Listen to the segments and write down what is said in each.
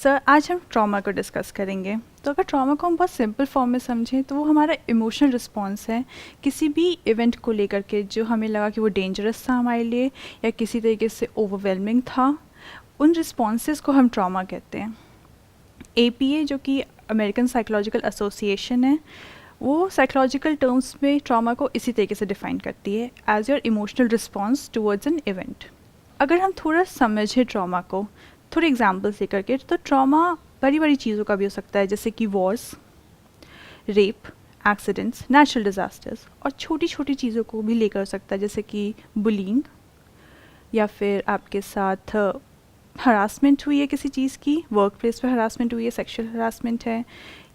Sir आज हम trauma को डिस्कस करेंगे। तो अगर ट्रॉमा को हम बहुत सिंपल फॉर्म में समझें तो वो हमारा इमोशनल रिस्पॉन्स है किसी भी इवेंट को लेकर के जो हमें लगा कि वो डेंजरस था हमारे लिए या किसी तरीके से ओवरवेलमिंग था। उन रिस्पॉन्सेस को हम ट्रॉमा कहते हैं। APA जो कि अमेरिकन साइकोलॉजिकल एसोसिएशन है, वो साइकोलॉजिकल टर्म्स में ट्रॉमा को इसी तरीके से डिफाइन करती है as your emotional response towards an event. अगर हम थोड़ा समझें ट्रॉमा को थोड़े एग्जाम्पल्स लेकर के, तो ट्रॉमा बड़ी बड़ी चीज़ों का भी हो सकता है, जैसे कि Wars, rape, accidents, natural disasters, और छोटी छोटी चीज़ों को भी लेकर हो सकता है, जैसे कि बुलिंग, या फिर आपके साथ हरासमेंट हुई है किसी चीज़ की, वर्क प्लेस पर हरासमेंट हुई है, सेक्शुअल हरासमेंट है,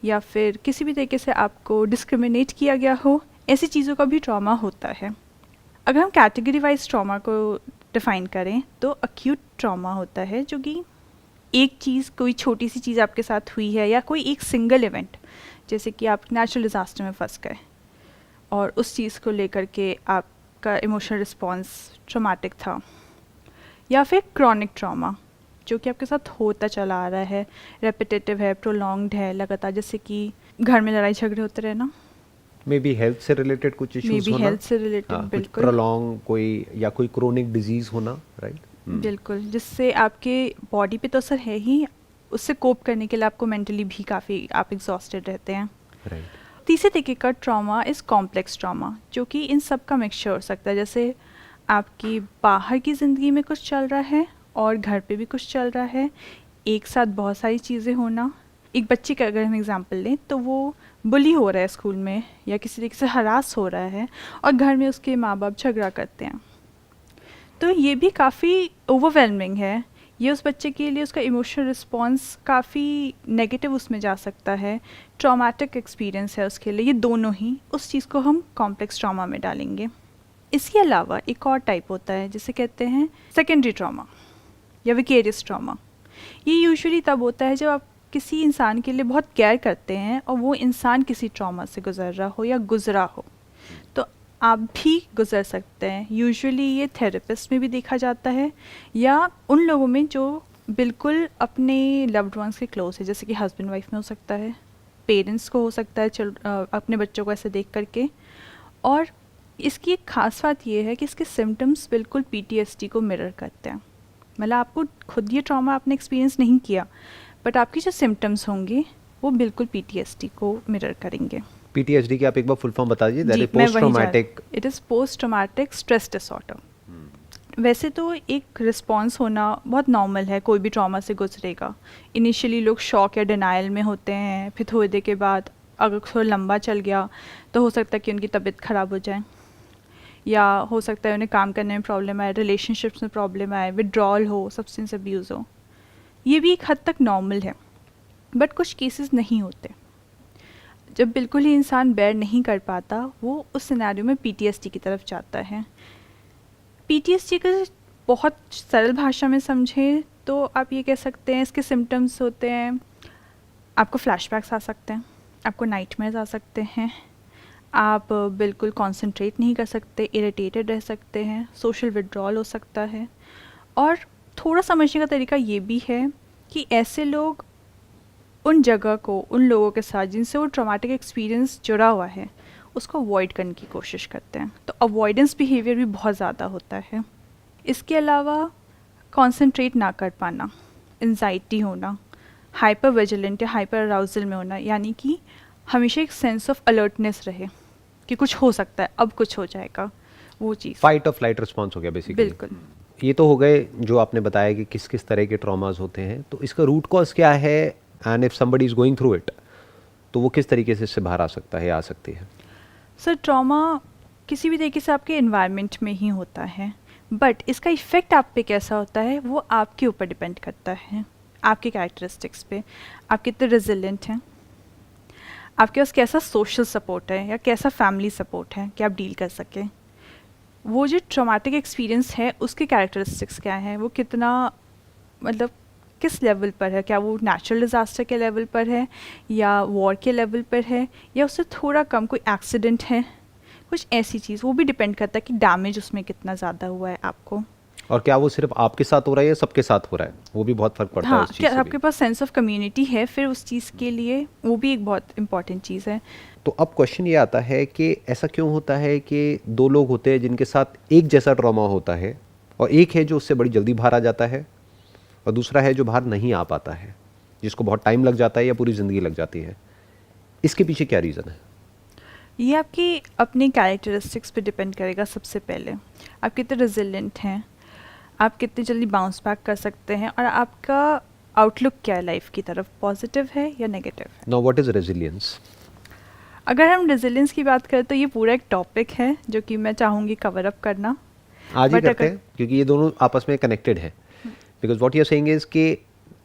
या फिर किसी भी तरीके से आपको डिस्क्रिमिनेट किया गया हो, ऐसी चीज़ों का भी ट्रॉमा होता है। अगर हम कैटेगरी वाइज ट्रॉमा को डिफ़ाइन करें तो अक्यूट ट्रॉमा होता है जो कि एक चीज़, कोई छोटी सी चीज़ आपके साथ हुई है या कोई एक सिंगल इवेंट, जैसे कि आप नेचुरल डिज़ास्टर में फंस गए और उस चीज़ को लेकर के आपका इमोशनल रिस्पॉन्स ट्रॉमेटिक था। या फिर क्रॉनिक ट्रॉमा जो कि आपके साथ होता चला आ रहा है, रेपिटेटिव है, प्रोलॉन्ग्ड है, लगातार, जैसे कि घर में लड़ाई झगड़े होते रहे ना, मे बी हेल्थ से रिलेटेड कुछ इश्यूज होना, हेल्थ से रिलेटेड, कुछ बिल्कुल प्रोलॉन्ग कोई या कोई क्रोनिक डिजीज होना, राइट? बिल्कुल, जिससे आपके बॉडी पे तो असर है ही, उससे कोप करने के लिए आपको मेंटली भी काफ़ी आप एग्जॉस्टेड रहते हैं। राइट। तीसरे तरीके का ट्रॉमा इज़ कॉम्प्लेक्स ट्रॉमा, जो कि इन सब का मिक्सचर हो सकता है। जैसे आपकी बाहर की ज़िंदगी में कुछ चल रहा है और घर पे भी कुछ चल रहा है, एक साथ बहुत सारी चीज़ें होना। एक बच्चे का अगर हम एग्जांपल लें तो वो बुली हो रहा है स्कूल में या किसी तरीके से हरास हो रहा है और घर में उसके माँ बाप झगड़ा करते हैं, तो ये भी काफ़ी ओवरवेलमिंग है। ये उस बच्चे के लिए उसका इमोशनल रिस्पॉन्स काफ़ी नेगेटिव उसमें जा सकता है, ट्रॉमेटिक एक्सपीरियंस है उसके लिए। ये दोनों ही उस चीज़ को हम कॉम्प्लेक्स ट्रॉमा में डालेंगे। इसके अलावा एक और टाइप होता है जिसे कहते हैं सेकेंडरी ट्रॉमा या विकेरियस ट्रॉमा। ये यूजुअली तब होता है जब आप किसी इंसान के लिए बहुत केयर करते हैं और वो इंसान किसी ट्रॉमा से गुजर रहा हो या गुजरा हो, तो आप भी गुजर सकते हैं। यूजुअली ये थेरेपिस्ट में भी देखा जाता है या उन लोगों में जो बिल्कुल अपने लव्ड वंस के क्लोज है, जैसे कि हस्बैंड वाइफ में हो सकता है, पेरेंट्स को हो सकता है, अपने बच्चों को ऐसे देख करके। और इसकी एक खास बात ये है कि इसके सिम्टम्स बिल्कुल PTSD को मिरर करते हैं। मतलब आपको खुद ये ट्रॉमा आपने एक्सपीरियंस नहीं किया, बट आपकी जो सिम्टम्स होंगे वो बिल्कुल PTSD को मिरर करेंगे। PTSD की आप एक बार फुल फॉर्म बता दीजिए। दैट जी, इज मैं पोस्ट वही traumatic. It is post traumatic stress disorder. वैसे तो एक रिस्पॉन्स होना बहुत नॉर्मल है, कोई भी ट्रॉमा से गुजरेगा। इनिशियली लोग शॉक या डिनाइल में होते हैं, फिर थोड़ी देर के बाद अगर थोड़ा लंबा चल गया तो हो सकता है कि उनकी तबीयत ख़राब हो जाए, या हो सकता है उन्हें काम करने में प्रॉब्लम आए, रिलेशनशिप्स में प्रॉब्लम आए, विड्रॉल हो, सब्सटेंस अब्यूज़ हो। ये भी एक हद तक नॉर्मल है, बट कुछ केसेस नहीं होते। जब बिल्कुल ही इंसान बेयर नहीं कर पाता, वो उस सिनेरियो में PTSD की तरफ जाता है। PTSD का बहुत सरल भाषा में समझें तो आप ये कह सकते हैं इसके सिम्टम्स होते हैं, आपको फ्लैशबैक्स आ सकते हैं, आपको नाइटमेयर्स आ सकते हैं, आप बिल्कुल कंसंट्रेट नहीं कर सकते, इरिटेटेड रह सकते हैं, सोशल विड्रॉल हो सकता है। और थोड़ा समझने का तरीका ये भी है कि ऐसे लोग उन जगह को, उन लोगों के साथ जिनसे वो ट्रॉमेटिक एक्सपीरियंस जुड़ा हुआ है, उसको अवॉइड करने की कोशिश करते हैं। तो अवॉइडेंस बिहेवियर भी बहुत ज़्यादा होता है। इसके अलावा कंसंट्रेट ना कर पाना, एंजाइटी होना, हाइपर विजिलेंट या हाइपर अराउजल में होना, यानी कि हमेशा एक सेंस ऑफ अलर्टनेस रहे कि कुछ हो सकता है, अब कुछ हो जाएगा, वो चीज़। फाइट और फ्लाइट रिस्पॉन्स हो गया बेसिकली। बिल्कुल। ये तो हो गए जो आपने बताया कि किस किस तरह के ट्रॉमास होते हैं। तो इसका रूट कॉज क्या है, and if somebody is going through it, तो वो किस तरीके से इससे बाहर आ सकता है या आ सकती है? सर ट्रॉमा किसी भी तरीके से आपके एनवायरनमेंट में ही होता है, बट इसका इफ़ेक्ट आप पे कैसा होता है वो आपके ऊपर डिपेंड करता है, आपके कैरेक्टरिस्टिक्स पे। आप कितने रेजिलेंट हैं, आपके पास कैसा सोशल सपोर्ट है या कैसा फैमिली सपोर्ट है कि आप डील कर सकें। वो जो ट्रॉमेटिक एक्सपीरियंस है उसके कैरेक्टरिस्टिक्स क्या हैं, वो कितना, मतलब किस लेवल पर है, क्या वो नेचुरल डिज़ास्टर के लेवल पर है या वॉर के लेवल पर है या उससे थोड़ा कम, कोई एक्सीडेंट है, कुछ ऐसी चीज़। वो भी डिपेंड करता है कि डैमेज उसमें कितना ज़्यादा हुआ है आपको। और क्या वो सिर्फ आपके साथ हो रहा है या सबके साथ हो रहा है, वो भी बहुत फर्क पड़ता है हाँ, उस चीज़ क्या से आपके भी। पास सेंस ऑफ कम्युनिटी है फिर उस चीज़ के लिए, वो भी एक बहुत इंपॉर्टेंट चीज़ है। तो अब क्वेश्चन ये आता है कि ऐसा क्यों होता है कि दो लोग होते हैं जिनके साथ एक जैसा ट्रॉमा होता है, और एक है जो उससे बड़ी जल्दी बाहर आ जाता है, और दूसरा है जो बाहर नहीं आ पाता है, जिसको बहुत टाइम लग जाता है या पूरी ज़िंदगी लग जाती है। इसके पीछे क्या रीज़न है? ये आपकी अपनी कैरेक्टरिस्टिक्स पे डिपेंड करेगा। सबसे पहले आप कितने रेजिलिएंट हैं, आप कितनी जल्दी बाउंस बैक कर सकते हैं, और आपका आउटलुक क्या है लाइफ की तरफ, पॉजिटिव है या नेगेटिव है। Now what is resilience? अगर हम रेजिलियंस की बात करें तो ये पूरा एक टॉपिक है जो कि मैं चाहूँगी कवर अप करना। आज ही बट करते अगर हैं क्योंकि ये दोनों आपस में कनेक्टेड है। Because what you are saying is कि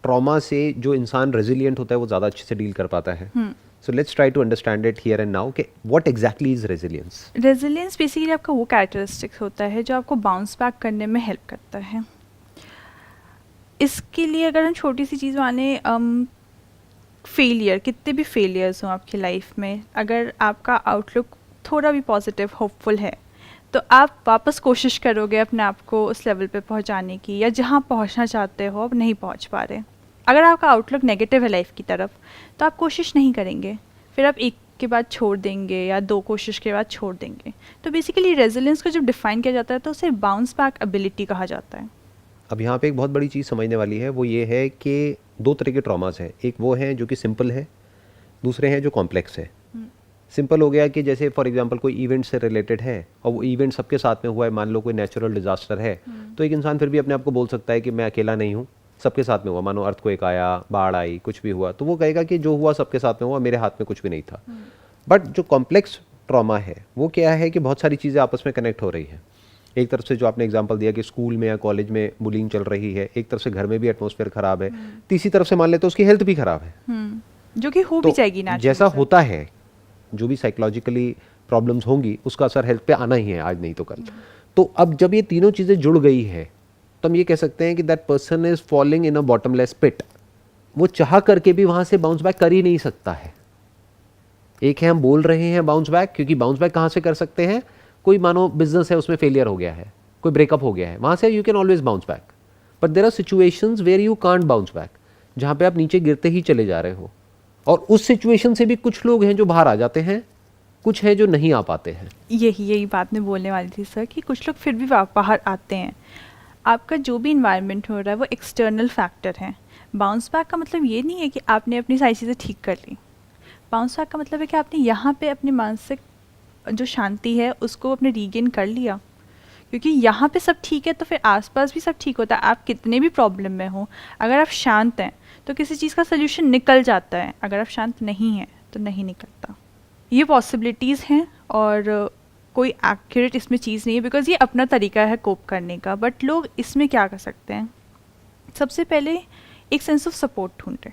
ट्रॉमा से जो इंसान रेजिलिएंट होता है वो ज़्यादा अच्छे से डील कर पाता है। So let's try to understand it here and now कि what exactly is resilience. Resilience basically आपका वो कैरेक्टरिस्टिक्स होता है जो आपको बाउंस बैक करने में हेल्प करता है। इसके लिए अगर हम छोटी सी चीज़ माने, फेलियर, कितने भी फेलियर्स हों आपकी लाइफ में, अगर आपका आउटलुक थोड़ा भी पॉजिटिव होपफुल है तो आप वापस कोशिश करोगे अपने आप को उस लेवल पे पहुंचाने की, या जहां पहुंचना चाहते हो अब नहीं पहुंच पा रहे। अगर आपका आउटलुक नेगेटिव है लाइफ की तरफ तो आप कोशिश नहीं करेंगे, फिर आप एक के बाद छोड़ देंगे या दो कोशिश के बाद छोड़ देंगे। तो बेसिकली रेजिलियंस को जब डिफाइन किया जाता है तो उसे बाउंस बैक एबिलिटी कहा जाता है। अब यहाँ पे एक बहुत बड़ी चीज़ समझने वाली है, वो ये है कि दो तरह के ट्रॉमास हैं। एक वो हैं जो कि सिंपल है, दूसरे हैं जो कॉम्प्लेक्स है। सिंपल हो गया कि जैसे फॉर एग्जांपल कोई इवेंट से रिलेटेड है और वो इवेंट सबके साथ में हुआ है, मान लो कोई नेचुरल डिजास्टर है, तो एक इंसान फिर भी अपने आप को बोल सकता है कि मैं अकेला नहीं हूँ, सबके साथ में हुआ। मानो अर्थक्वेक आया, बाढ़ आई, कुछ भी हुआ, तो वो कहेगा कि जो हुआ सबके साथ में हुआ, मेरे हाथ में कुछ भी नहीं था। बट जो कॉम्प्लेक्स ट्रॉमा है वो क्या है कि बहुत सारी चीज़ें आपस में कनेक्ट हो रही हैं। एक तरफ से जो आपने एग्जांपल दिया कि स्कूल में या कॉलेज में बुलिंग चल रही है, एक तरफ से घर में भी एटमॉस्फेयर खराब है, तीसरी तरफ से मान ले तो उसकी हेल्थ भी खराब है। जो कि हो भी जाएगी ना। जैसा होता है, जो भी साइकोलॉजिकली प्रॉब्लम्स होंगी उसका असर हेल्थ पे आना ही है, आज नहीं तो कल। तो अब जब ये तीनों चीज़ें जुड़ गई है तो हम ये कह सकते हैं कि that person is falling in a bottomless pit. वो चाह करके भी वहाँ से बाउंस बैक कर ही नहीं सकता है। एक है हम बोल रहे हैं बाउंस बैक, क्योंकि बाउंस बैक कहाँ से कर सकते हैं? कोई मानो बिजनेस है, उसमें फेलियर हो गया है, कोई ब्रेकअप हो गया है, वहाँ से you can always bounce back. But there are situations where you can't bounce back, जहाँ पे आप नीचे गिरते ही चले जा रहे हो। और उस सिचुएशन से भी कुछ लोग हैं जो बाहर आ जाते हैं, कुछ हैं जो नहीं आ पाते हैं। यही बात मैं बोलने वाली थी सर, कि कुछ लोग फिर भी बाहर आते हैं। आपका जो भी इन्वायरमेंट हो रहा है वो एक्सटर्नल फैक्टर है। बाउंस बैक का मतलब ये नहीं है कि आपने अपनी सारी चीज़ें ठीक कर ली। बाउंस बैक का मतलब है कि आपने यहाँ पे अपनी मानसिक जो शांति है उसको अपने रीगेन कर लिया, क्योंकि यहाँ पे सब ठीक है तो फिर आसपास भी सब ठीक होता है। आप कितने भी प्रॉब्लम में हो, अगर आप शांत हैं तो किसी चीज़ का सोल्यूशन निकल जाता है, अगर आप शांत नहीं हैं तो नहीं निकलता। ये पॉसिबिलिटीज़ हैं और कोई एक्यूरेट इसमें चीज़ नहीं है, बिकॉज ये अपना तरीका है कोप करने का। बट लोग इसमें क्या कर सकते हैं, सबसे पहले एक सेंस ऑफ सपोर्ट ढूंढें।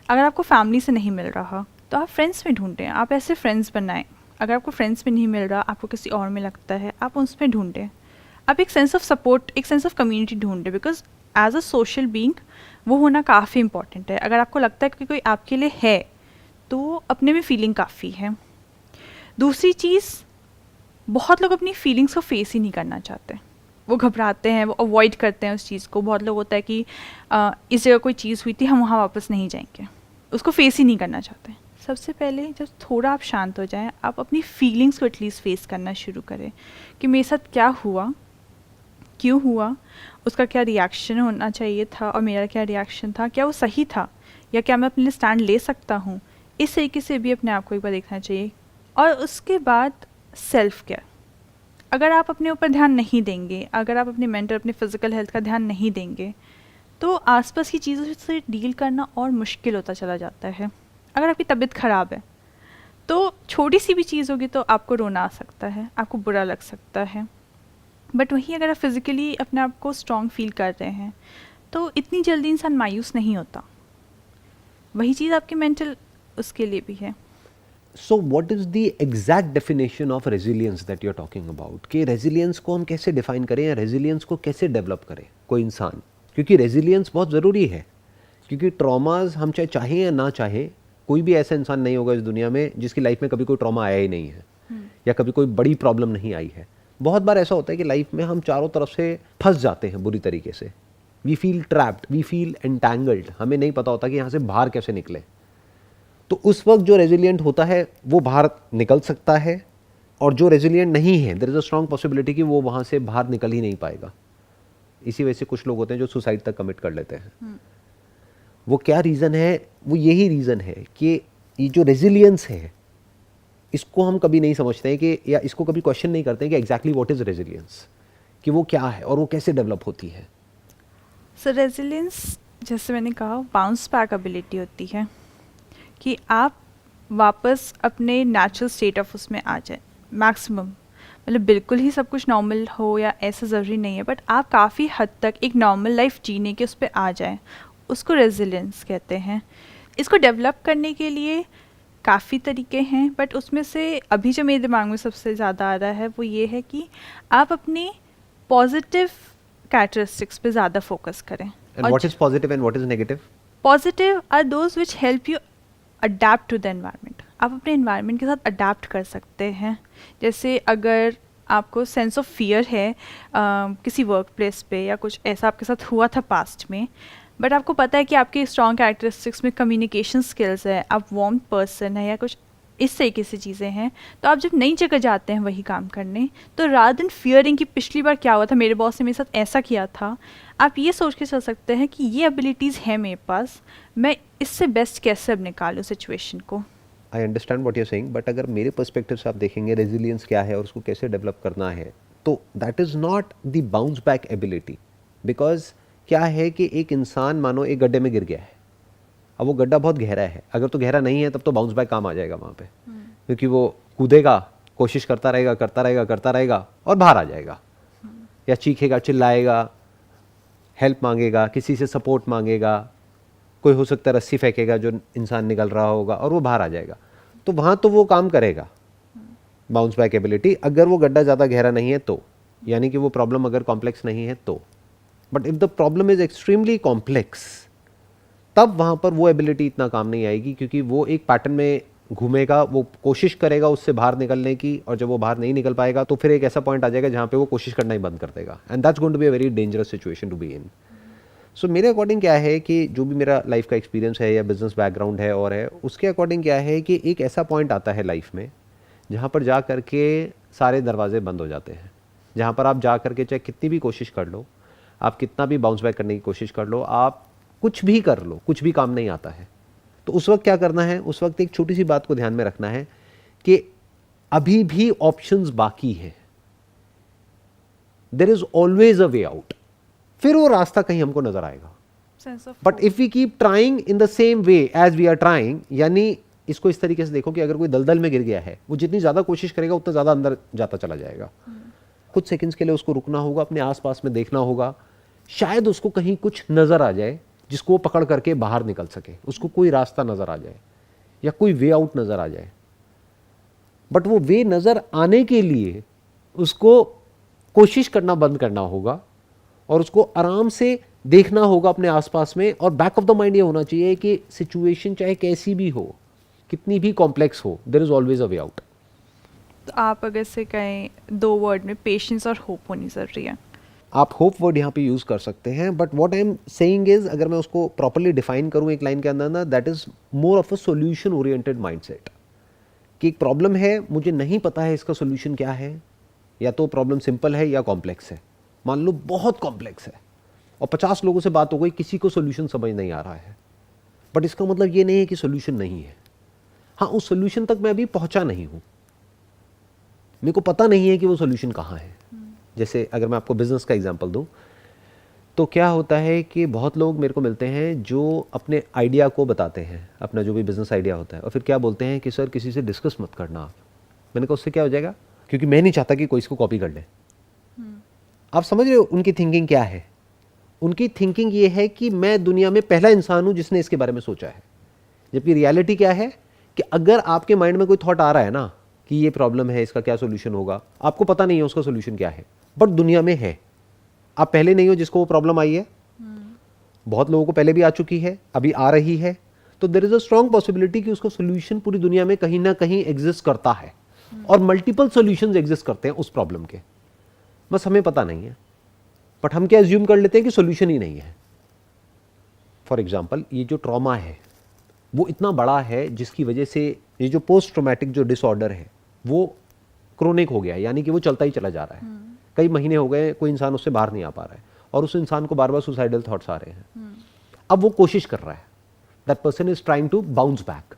अगर आपको फैमिली से नहीं मिल रहा तो आप फ्रेंड्स में ढूंढें, आप ऐसे फ्रेंड्स बनाएं। अगर आपको फ्रेंड्स में नहीं मिल रहा, आपको किसी और में लगता है, आप उसमें ढूंढें। आप एक सेंस ऑफ सपोर्ट, एक सेंस ऑफ कम्युनिटी ढूंढें, because as a social being वो होना काफ़ी इंपॉर्टेंट है। अगर आपको लगता है कि कोई आपके लिए है तो अपने में फीलिंग काफ़ी है। दूसरी चीज़, बहुत लोग अपनी फीलिंग्स को फेस ही नहीं करना चाहते, वो घबराते हैं, वो अवॉइड करते हैं उस चीज़ को। बहुत लोग होता है कि इस जगह कोई चीज़ हुई थी, हम वहाँ वापस नहीं जाएंगे, उसको फेस ही नहीं करना चाहते। सबसे पहले जब थोड़ा आप शांत हो जाएं, आप अपनी फीलिंग्स को एटलीस्ट फेस करना शुरू करें कि मेरे साथ क्या हुआ, क्यों हुआ, उसका क्या रिएक्शन होना चाहिए था और मेरा क्या रिएक्शन था, क्या वो सही था या क्या मैं अपने लिए स्टैंड ले सकता हूँ। इस तरीके से भी अपने आप को एक बार देखना चाहिए। और उसके बाद सेल्फ केयर। अगर आप अपने ऊपर ध्यान नहीं देंगे, अगर आप अपनी मेंटल, अपनी फिजिकल हेल्थ का ध्यान नहीं देंगे, तो आसपास की चीज़ों से डील करना और मुश्किल होता चला जाता है। अगर आपकी तबीयत ख़राब है तो छोटी सी भी चीज़ होगी तो आपको रोना आ सकता है, आपको बुरा लग सकता है। बट वहीं अगर आप फिज़िकली अपने आप को स्ट्रॉन्ग फील कर रहे हैं तो इतनी जल्दी इंसान मायूस नहीं होता। वही चीज़ आपकी मेंटल उसके लिए भी है। So what is the exact definition of resilience that you are talking about? कि रेजिलियंस को हम कैसे डिफाइन करें या रेजिलियंस को कैसे डेवलप करे कोई इंसान? क्योंकि रेजिलियंस बहुत ज़रूरी है, क्योंकि ट्रॉमाज हम चाहे चाहें या ना चाहें, कोई भी ऐसा इंसान नहीं होगा इस दुनिया में जिसकी लाइफ में कभी कोई ट्रॉमा आया ही नहीं है या कभी कोई बड़ी प्रॉब्लम नहीं आई है। बहुत बार ऐसा होता है कि लाइफ में हम चारों तरफ से फंस जाते हैं बुरी तरीके से, we feel trapped, we feel entangled, हमें नहीं पता होता कि यहाँ से बाहर कैसे निकले। तो उस वक्त जो रेजिलियंट होता है वो बाहर निकल सकता है, और जो रेजिलियंट नहीं है there is a strong possibility कि वो वहाँ से बाहर निकल ही नहीं पाएगा। इसी वजह से कुछ लोग होते हैं जो सुसाइड तक कमिट कर लेते हैं। वो क्या रीज़न है? वो यही रीज़न है कि ये जो रेजिलियंस है इसको हम कभी नहीं समझते हैं कि, या इसको कभी क्वेश्चन नहीं करते हैं कि एग्जैक्टली व्हाट इज़ रेजिलियंस, कि वो क्या है और वो कैसे डेवलप होती है। सो रेजिलियंस, जैसे मैंने कहा, बाउंस बैक एबिलिटी होती है कि आप वापस अपने नेचुरल स्टेट ऑफ उसमें आ जाए मैक्सिमम। मतलब बिल्कुल ही सब कुछ नॉर्मल हो या ऐसा ज़रूरी नहीं है, बट आप काफ़ी हद तक एक नॉर्मल लाइफ जीने के उस पर आ जाए, उसको रेजिलियंस कहते हैं। इसको डेवलप करने के लिए काफ़ी तरीके हैं, बट उसमें से अभी जो मेरे दिमाग में सबसे ज़्यादा आ रहा है वो ये है कि आप अपने पॉजिटिव कैरेक्टरिस्टिक्स पे ज़्यादा फोकस करें। And what is positive and what is negative? Positive are those which help you adapt to the environment. आप अपने एनवायरनमेंट के साथ अडेप्ट कर सकते हैं। जैसे अगर आपको सेंस ऑफ फियर है किसी वर्क प्लेस पे, या कुछ ऐसा आपके साथ हुआ था पास्ट में, बट आपको पता है कि आपके स्ट्रॉन्ग कैरेक्टरिस्टिक्स में कम्युनिकेशन स्किल्स है, आप वार्म पर्सन है, या कुछ इस तरीके से चीज़ें हैं, तो आप जब नई जगह जाते हैं वही काम करने, तो रादर देन फियरिंग कि पिछली बार क्या हुआ था, मेरे बॉस ने मेरे साथ ऐसा किया था, आप ये सोच के चल सकते हैं कि ये एबिलिटीज़ हैं मेरे पास, मैं इससे बेस्ट कैसे अब निकालूँ सिचुएशन को। I understand what you are saying, but अगर मेरे पर्सपेक्टिव से आप देखेंगे रेजिलियंस क्या है और उसको कैसे डेवलप करना है, तो that is not the bounce back ability. Because क्या है कि एक इंसान मानो एक गड्ढे में गिर गया है, अब वो गड्ढा बहुत गहरा है, अगर तो गहरा नहीं है तब तो बाउंस बैक काम आ जाएगा वहाँ पे, क्योंकि वो कूदेगा, कोशिश करता रहेगा करता रहेगा करता रहेगा और बाहर आ जाएगा, या चीखेगा, चिल्लाएगा, हेल्प मांगेगा, किसी से सपोर्ट मांगेगा, कोई हो सकता है रस्सी फेंकेगा जो इंसान निकल रहा होगा और वो बाहर आ जाएगा। तो वहाँ तो वो काम करेगा बाउंस बैक एबिलिटी, अगर वो गड्ढा ज़्यादा गहरा नहीं है तो, यानी कि वो प्रॉब्लम अगर कॉम्प्लेक्स नहीं है तो। But if the problem is extremely complex, तब वहाँ पर वो एबिलिटी इतना काम नहीं आएगी, क्योंकि वो एक पैटर्न में घूमेगा, वो कोशिश करेगा उससे बाहर निकलने की, और जब वो बाहर नहीं निकल पाएगा तो फिर एक ऐसा पॉइंट आ जाएगा जहाँ पे वो कोशिश करना ही बंद कर देगा, and that's going to be a very dangerous situation to be in. So मेरे अकॉर्डिंग क्या है कि जो भी मेरा लाइफ का एक्सपीरियंस है या बिजनेस बैकग्राउंड है और है, उसके अकॉर्डिंग क्या है कि एक ऐसा पॉइंट आता है लाइफ में जहाँ पर जा कर के सारे दरवाजे बंद हो जाते हैं, जहाँ पर आप जा कर के चाहे कितनी भी कोशिश कर लो, आप कितना भी बाउंस बैक करने की कोशिश कर लो, आप कुछ भी कर लो, कुछ भी काम नहीं आता है। तो उस वक्त क्या करना है? उस वक्त एक छोटी सी बात को ध्यान में रखना है कि अभी भी ऑप्शंस बाकी है, there is always a way out. फिर वो रास्ता कहीं हमको नजर आएगा। But if we keep trying in the same way as we are trying, यानी इसको इस तरीके से देखो कि अगर कोई दलदल में गिर गया है, वो जितनी ज्यादा कोशिश करेगा उतना ज्यादा अंदर जाता चला जाएगा। कुछ सेकंड्स के लिए उसको रुकना होगा, अपने आसपास में देखना होगा, शायद उसको कहीं कुछ नजर आ जाए जिसको वो पकड़ करके बाहर निकल सके, उसको कोई रास्ता नजर आ जाए या कोई वे आउट नजर आ जाए। बट वो वे नजर आने के लिए उसको कोशिश करना बंद करना होगा और उसको आराम से देखना होगा अपने आसपास में, और बैक ऑफ द माइंड ये होना चाहिए कि सिचुएशन चाहे कैसी भी हो, कितनी भी कॉम्प्लेक्स हो, there is always a way out. तो आप अगर से कहें 2 वर्ड में, पेशेंस और होप होनी ज़रूरी है। आप होप वर्ड यहाँ पे यूज़ कर सकते हैं, but what I am saying is, अगर मैं उसको प्रॉपर्ली डिफाइन करूँ एक लाइन के अंदर ना, that is more of a solution oriented mindset. कि एक प्रॉब्लम है, मुझे नहीं पता है इसका सॉल्यूशन क्या है, या तो प्रॉब्लम सिंपल है या कॉम्प्लेक्स है। मान लो बहुत कॉम्प्लेक्स है और 50 लोगों से बात हो गई, किसी को सॉल्यूशन समझ नहीं आ रहा है, बट इसका मतलब ये नहीं है कि सॉल्यूशन नहीं है। हाँ, उस सॉल्यूशन तक मैं अभी पहुंचा नहीं हूं, मेरे को पता नहीं है कि वो सॉल्यूशन कहाँ है। जैसे अगर मैं आपको बिजनेस का एग्जांपल दूं, तो क्या होता है कि बहुत लोग मेरे को मिलते हैं जो अपने आइडिया को बताते हैं, अपना जो भी बिजनेस आइडिया होता है, और फिर क्या बोलते हैं कि सर किसी से डिस्कस मत करना आप। मैंने कहा उससे क्या हो जाएगा? क्योंकि मैं नहीं चाहता कि कोई इसको कॉपी कर ले। आप समझ रहे हो उनकी थिंकिंग क्या है? उनकी थिंकिंग ये है कि मैं दुनिया में पहला इंसान हूं जिसने इसके बारे में सोचा है। जबकि रियलिटी क्या है कि अगर आपके माइंड में कोई थॉट आ रहा है ना कि ये प्रॉब्लम है, इसका क्या सोल्यूशन होगा, आपको पता नहीं है उसका सोल्यूशन क्या है, बट दुनिया में है। आप पहले नहीं हो जिसको वो प्रॉब्लम आई है, बहुत लोगों को पहले भी आ चुकी है, अभी आ रही है, तो there is a strong possibility कि उसका सोल्यूशन पूरी दुनिया में कहीं ना कहीं एग्जिस्ट करता है, और मल्टीपल सॉल्यूशंस एग्जिस्ट करते हैं उस प्रॉब्लम के। बस हमें पता नहीं है, बट हम क्या एज्यूम कर लेते हैं कि सोल्यूशन ही नहीं है। फॉर एग्जाम्पल, ये जो ट्रॉमा है वो इतना बड़ा है जिसकी वजह से ये जो पोस्ट ट्रोमैटिक जो डिसऑर्डर है वो क्रोनिक हो गया, यानी कि वो चलता ही चला जा रहा है। कई महीने हो गए, कोई इंसान उससे बाहर नहीं आ पा रहा है और उस इंसान को बार बार सुसाइडल थॉट्स आ रहे हैं। अब वो कोशिश कर रहा है, that person is trying to bounce back,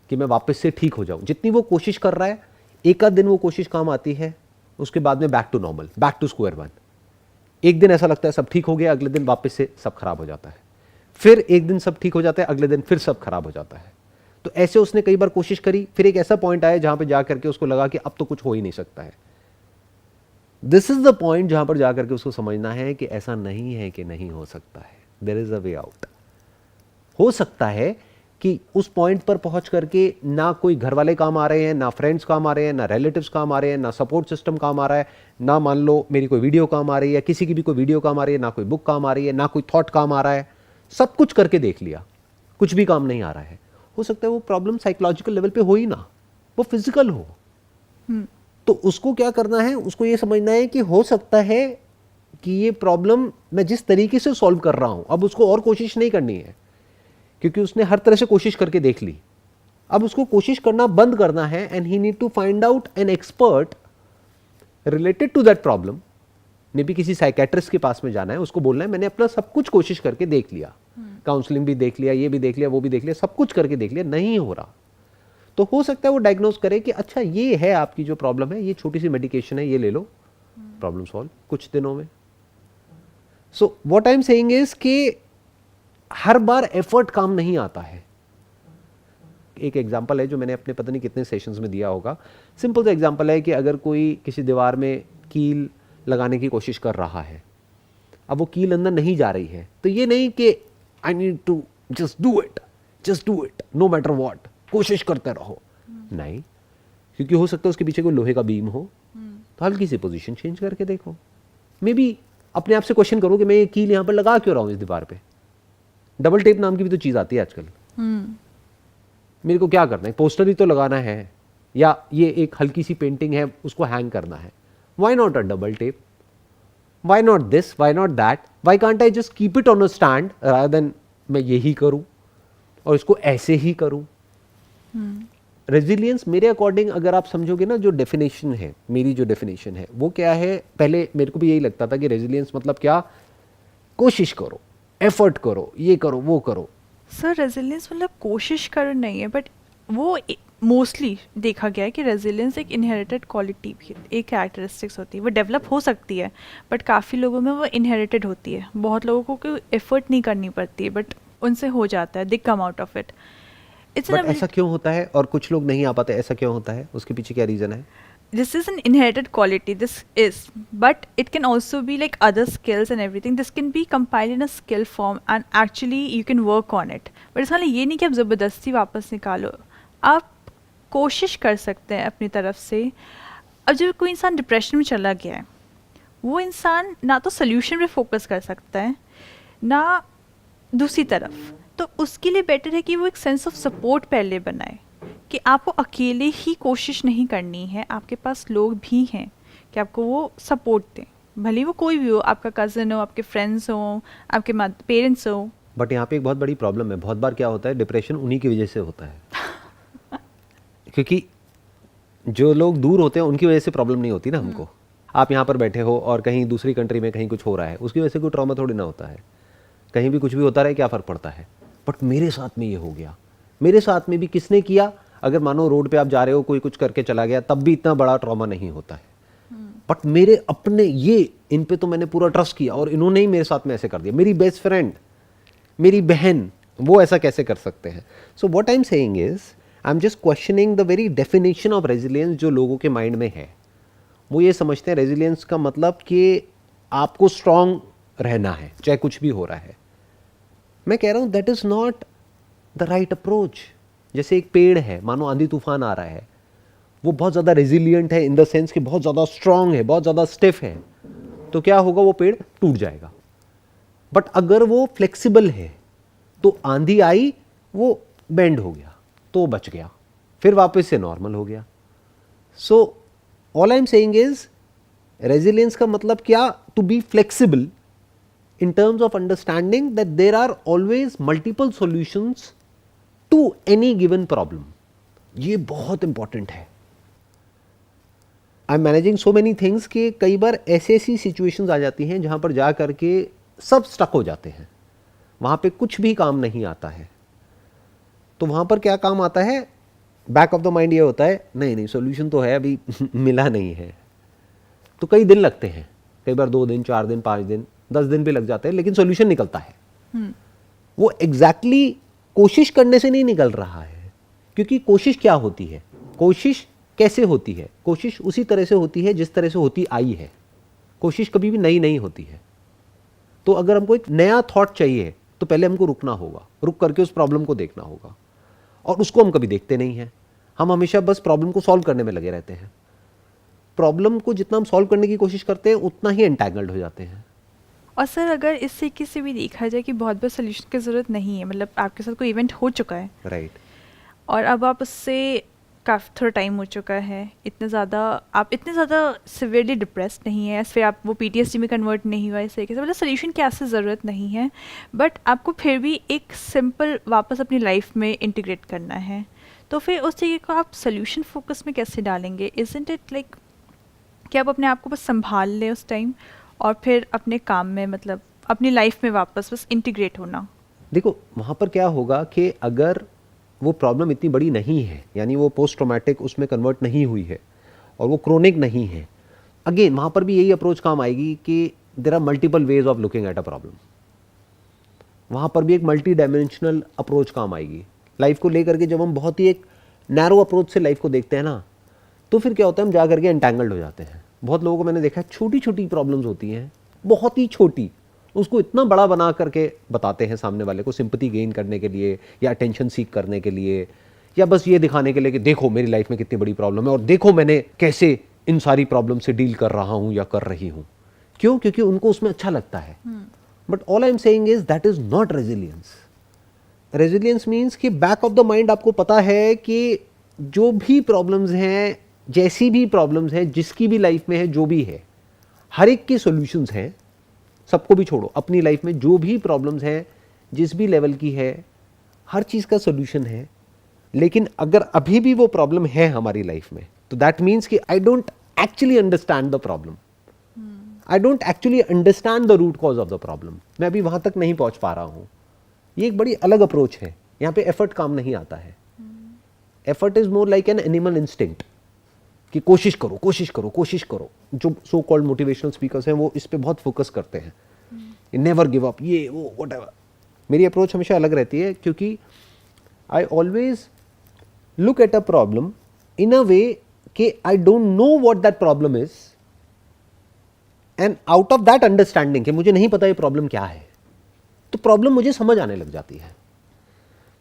कि मैं वापस से ठीक हो जाऊं। जितनी वो कोशिश कर रहा है, एक आध दिन वो कोशिश काम आती है, उसके बाद में back to normal, back to square one. एक दिन ऐसा लगता है सब ठीक हो गया, अगले दिन वापस से सब खराब हो जाता है, फिर एक दिन सब ठीक हो जाता है, अगले दिन फिर सब खराब हो जाता है। तो ऐसे उसने कई बार कोशिश करी, फिर एक ऐसा पॉइंट आया जहां पे जाकर के उसको लगा कि अब तो कुछ हो ही नहीं सकता है। दिस इज द पॉइंट जहां पर जाकर के उसको समझना है कि ऐसा नहीं है कि नहीं हो सकता है, there is a way out. हो सकता है कि उस पॉइंट पर पहुंच करके ना कोई घर वाले काम आ रहे हैं, ना फ्रेंड्स काम आ रहे हैं, ना रिलेटिव्स काम आ रहे हैं, ना सपोर्ट सिस्टम काम आ रहा है, ना मान लो मेरी कोई वीडियो काम आ रही है, किसी की भी कोई वीडियो काम आ रही है, ना कोई बुक काम आ रही है, ना कोई थॉट काम आ रहा है, सब कुछ करके देख लिया, कुछ भी काम नहीं आ रहा है। हो सकता है वो प्रॉब्लम साइकोलॉजिकल लेवल पे हो ही ना, वो फिजिकल हो। तो उसको क्या करना है, उसको ये समझना है कि हो सकता है कि ये प्रॉब्लम मैं जिस तरीके से सॉल्व कर रहा हूं, अब उसको और कोशिश नहीं करनी है, क्योंकि उसने हर तरह से कोशिश करके देख ली। अब उसको कोशिश करना बंद करना है, and he need to find out an expert related to that problem. Maybe किसी साइकेट्रिस्ट के पास में जाना है, उसको बोलना है मैंने अपना सब कुछ कोशिश करके देख लिया, काउंसलिंग भी देख लिया, ये भी देख लिया, वो भी देख लिया, सब कुछ करके देख लिया, नहीं हो रहा। तो हो सकता है वो डायग्नोज करे कि अच्छा ये है आपकी जो प्रॉब्लम है, ये छोटी सी मेडिकेशन है, ये ले लो, प्रॉब्लम सॉल्व कुछ दिनों में। So what I am saying is कि हर बार एफर्ट काम नहीं आता है। एक एग्जांपल है जो मैंने अपने पता नहीं कितने सेशंस में दिया होगा। सिंपल सा एग्जांपल है कि अगर कोई किसी दीवार में कील लगाने की कोशिश कर रहा है, अब वो कील अंदर नहीं जा रही है, तो ये नहीं कि I need to just do it no matter what, कोशिश करते रहो, नहीं, क्योंकि हो सकता है उसके पीछे कोई लोहे का बीम हो, तो हल्की सी पोजीशन चेंज करके देखो। मे बी अपने आप से क्वेश्चन करो कि मैं ये कील यहां पर लगा क्यों रहा हूं इस दीवार पे। डबल टेप नाम की भी तो चीज आती है आजकल। मेरे को क्या करना है, पोस्टर ही तो लगाना है, या ये एक हल्की सी पेंटिंग है उसको हैंग करना है, why not a double tape, why not this, why not that, why can't I just keep it on a stand rather than मैं यही करूं और इसको ऐसे ही करूं। रेजिलियंस मेरे अकॉर्डिंग अगर आप समझोगे ना, जो डेफिनेशन है, मेरी जो डेफिनेशन है वो क्या है, पहले मेरे को भी यही लगता था कि रेजिलियंस मतलब क्या, कोशिश करो, एफर्ट करो, ये करो, वो करो। सर रेजिलियंस मतलब कोशिश करो नहीं है, बट वो मोस्टली देखा गया है कि रेजिलियंस एक इनहेरिटेड क्वालिटी भी है, एक कैरेक्टरिस्टिक्स होती है, वो डेवलप हो सकती है, बट काफ़ी लोगों में वो इनहेरिटेड होती है। बहुत लोगों को कोई एफर्ट नहीं करनी पड़ती है, बट उनसे हो जाता है, they come out of it. But ऐसा क्यों होता है और कुछ लोग नहीं आ पाते, ऐसा क्यों होता है, उसके पीछे क्या रीज़न है? This is an inherited quality, this is, but it can also be like other skills and everything. This can be compiled in a skill form and actually you can work on it. But इसका ये नहीं कि आप ज़बरदस्ती वापस निकालो, आप कोशिश कर सकते हैं अपनी तरफ से। अब जब कोई इंसान डिप्रेशन में चला गया है, वो इंसान ना तो सोल्यूशन पे फोकस कर सकता है ना दूसरी तरफ, तो उसके लिए बेटर है कि वो एक सेंस ऑफ सपोर्ट पहले बनाए, कि आपको अकेले ही कोशिश नहीं करनी है, आपके पास लोग भी हैं कि आपको वो सपोर्ट दें, भले वो कोई भी हो, आपका कज़न हो, आपके फ्रेंड्स हो, आपके पेरेंट्स हो। बट यहाँ पे एक बहुत बड़ी प्रॉब्लम है, बहुत बार क्या होता है, डिप्रेशन उन्हीं की वजह से होता है क्योंकि जो लोग दूर होते हैं उनकी वजह से प्रॉब्लम नहीं होती ना हमको। आप यहाँ पर बैठे हो और कहीं दूसरी कंट्री में कहीं कुछ हो रहा है, उसकी वजह से कोई ट्रॉमा थोड़ी ना होता है, कहीं भी कुछ भी होता रहे क्या फ़र्क पड़ता है। बट मेरे साथ में ये हो गया, मेरे साथ में भी किसने किया, अगर मानो रोड पे आप जा रहे हो, कोई कुछ करके चला गया, तब भी इतना बड़ा ट्रॉमा नहीं होता है। बट मेरे अपने ये, इन पे तो मैंने पूरा ट्रस्ट किया और इन्होंने ही मेरे साथ में ऐसे कर दिया, मेरी बेस्ट फ्रेंड, मेरी बहन, वो ऐसा कैसे कर सकते हैं। So what I am saying is, I am just questioning the very definition of resilience जो लोगों के माइंड में है। वो ये समझते हैं रेजिलियंस का मतलब कि आपको स्ट्रांग रहना है चाहे कुछ भी हो रहा है। मैं कह रहा हूं that is not the right approach. जैसे एक पेड़ है, मानो आंधी तूफान आ रहा है, वो बहुत ज़्यादा रेजिलियंट है इन द सेंस कि बहुत ज़्यादा स्ट्रांग है, बहुत ज़्यादा स्टिफ है, तो क्या होगा, वो पेड़ टूट जाएगा। बट अगर वो फ्लेक्सिबल है तो आंधी आई, वो बेंड हो गया तो बच गया, फिर वापस से नॉर्मल हो गया। So all I am saying is resilience का मतलब क्या? To be flexible in terms of understanding that there are always multiple solutions to any given problem. ये बहुत important है. I'm managing so many things कि कई बार ऐसी situations आ जाती हैं जहाँ पर जा करके सब stuck हो जाते हैं, वहाँ पे कुछ भी काम नहीं आता है. तो वहाँ पर क्या काम आता है? बैक ऑफ द माइंड ये होता है, नहीं सोल्यूशन तो है, अभी मिला नहीं है. तो कई दिन लगते हैं, कई बार 2 दिन 4 दिन 5 दिन 10 दिन भी लग जाते हैं, लेकिन सॉल्यूशन निकलता है. वो एग्जैक्टली कोशिश करने से नहीं निकल रहा है, क्योंकि कोशिश क्या होती है, कोशिश कैसे होती है? कोशिश उसी तरह से होती है जिस तरह से होती आई है. कोशिश कभी भी नई नहीं होती है. तो अगर हमको एक नया थॉट चाहिए तो पहले हमको रुकना होगा, रुक करके उस प्रॉब्लम को देखना होगा, और उसको हम कभी देखते नहीं हैं. हम हमेशा बस प्रॉब्लम को सॉल्व करने में लगे रहते हैं. प्रॉब्लम को जितना हम सॉल्व करने की कोशिश करते हैं उतना ही एंटैंगल्ड हो जाते हैं. और सर अगर इस तरीके से भी देखा जाए कि बहुत बार सोल्यूशन की ज़रूरत नहीं है, मतलब आपके साथ कोई इवेंट हो चुका है, राइट, और अब आप उससे काफ़ी थोड़ा टाइम हो चुका है, आप इतने ज़्यादा सिवियरली डिप्रेस्ड नहीं है, फिर आप वो PTSD में कन्वर्ट नहीं हुआ इस तरीके से, मतलब सोल्यूशन की ऐसे ज़रूरत नहीं है, बट आपको फिर भी एक सिंपल वापस अपनी लाइफ में इंटीग्रेट करना है. तो फिर उस तरीके को आप सोल्यूशन फोकस में कैसे डालेंगे? इज़न्ट इट लाइक कि आप अपने आप को बस संभाल लें उस टाइम और फिर अपने काम में, मतलब अपनी लाइफ में वापस बस इंटीग्रेट होना? देखो वहाँ पर क्या होगा कि अगर वो प्रॉब्लम इतनी बड़ी नहीं है, यानी वो पोस्ट ट्रॉमेटिक उसमें कन्वर्ट नहीं हुई है और वो क्रोनिक नहीं है, अगेन वहाँ पर भी यही अप्रोच काम आएगी कि there are multiple ways of looking at a problem. वहाँ पर भी एक मल्टी डायमेंशनल अप्रोच काम आएगी. लाइफ को लेकर के जब हम बहुत ही एक नैरो अप्रोच से लाइफ को देखते हैं ना, तो फिर क्या होता है, हम जा करके एंटैंगल्ड हो जाते हैं. बहुत लोगों को मैंने देखा है, छोटी छोटी प्रॉब्लम्स होती हैं, बहुत ही छोटी, उसको इतना बड़ा बना करके बताते हैं सामने वाले को, सिंपैथी गेन करने के लिए या अटेंशन सीख करने के लिए, या बस ये दिखाने के लिए कि देखो मेरी लाइफ में कितनी बड़ी प्रॉब्लम है और देखो मैंने कैसे इन सारी प्रॉब्लम से डील कर रहा हूँ या कर रही हूँ. क्यों? क्योंकि उनको उसमें अच्छा लगता है. But all I am saying is that is not resilience. Resilience means कि बैक ऑफ द माइंड आपको पता है कि जो भी प्रॉब्लम्स हैं, जैसी भी प्रॉब्लम्स हैं, जिसकी भी लाइफ में है, जो भी है, हर एक के सॉल्यूशंस हैं. सबको भी छोड़ो, अपनी लाइफ में जो भी प्रॉब्लम्स हैं, जिस भी लेवल की है, हर चीज़ का सॉल्यूशन है. लेकिन अगर अभी भी वो प्रॉब्लम है हमारी लाइफ में, तो दैट मीन्स कि I don't actually understand the problem, I don't actually understand the root cause of the problem. मैं अभी वहाँ तक नहीं पहुँच पा रहा हूँ. ये एक बड़ी अलग अप्रोच है. यहाँ पे एफर्ट काम नहीं आता है. Effort is more like an animal instinct कि कोशिश करो कोशिश करो कोशिश करो. जो सो कॉल्ड मोटिवेशनल स्पीकर्स हैं वो इस पे बहुत फोकस करते हैं, नेवर गिव अप, ये वो व्हाटएवर. मेरी अप्रोच हमेशा अलग रहती है, क्योंकि I always look at a problem in a way कि I don't know what that problem is, and out of that understanding कि मुझे नहीं पता ये प्रॉब्लम क्या है, तो प्रॉब्लम मुझे समझ आने लग जाती है.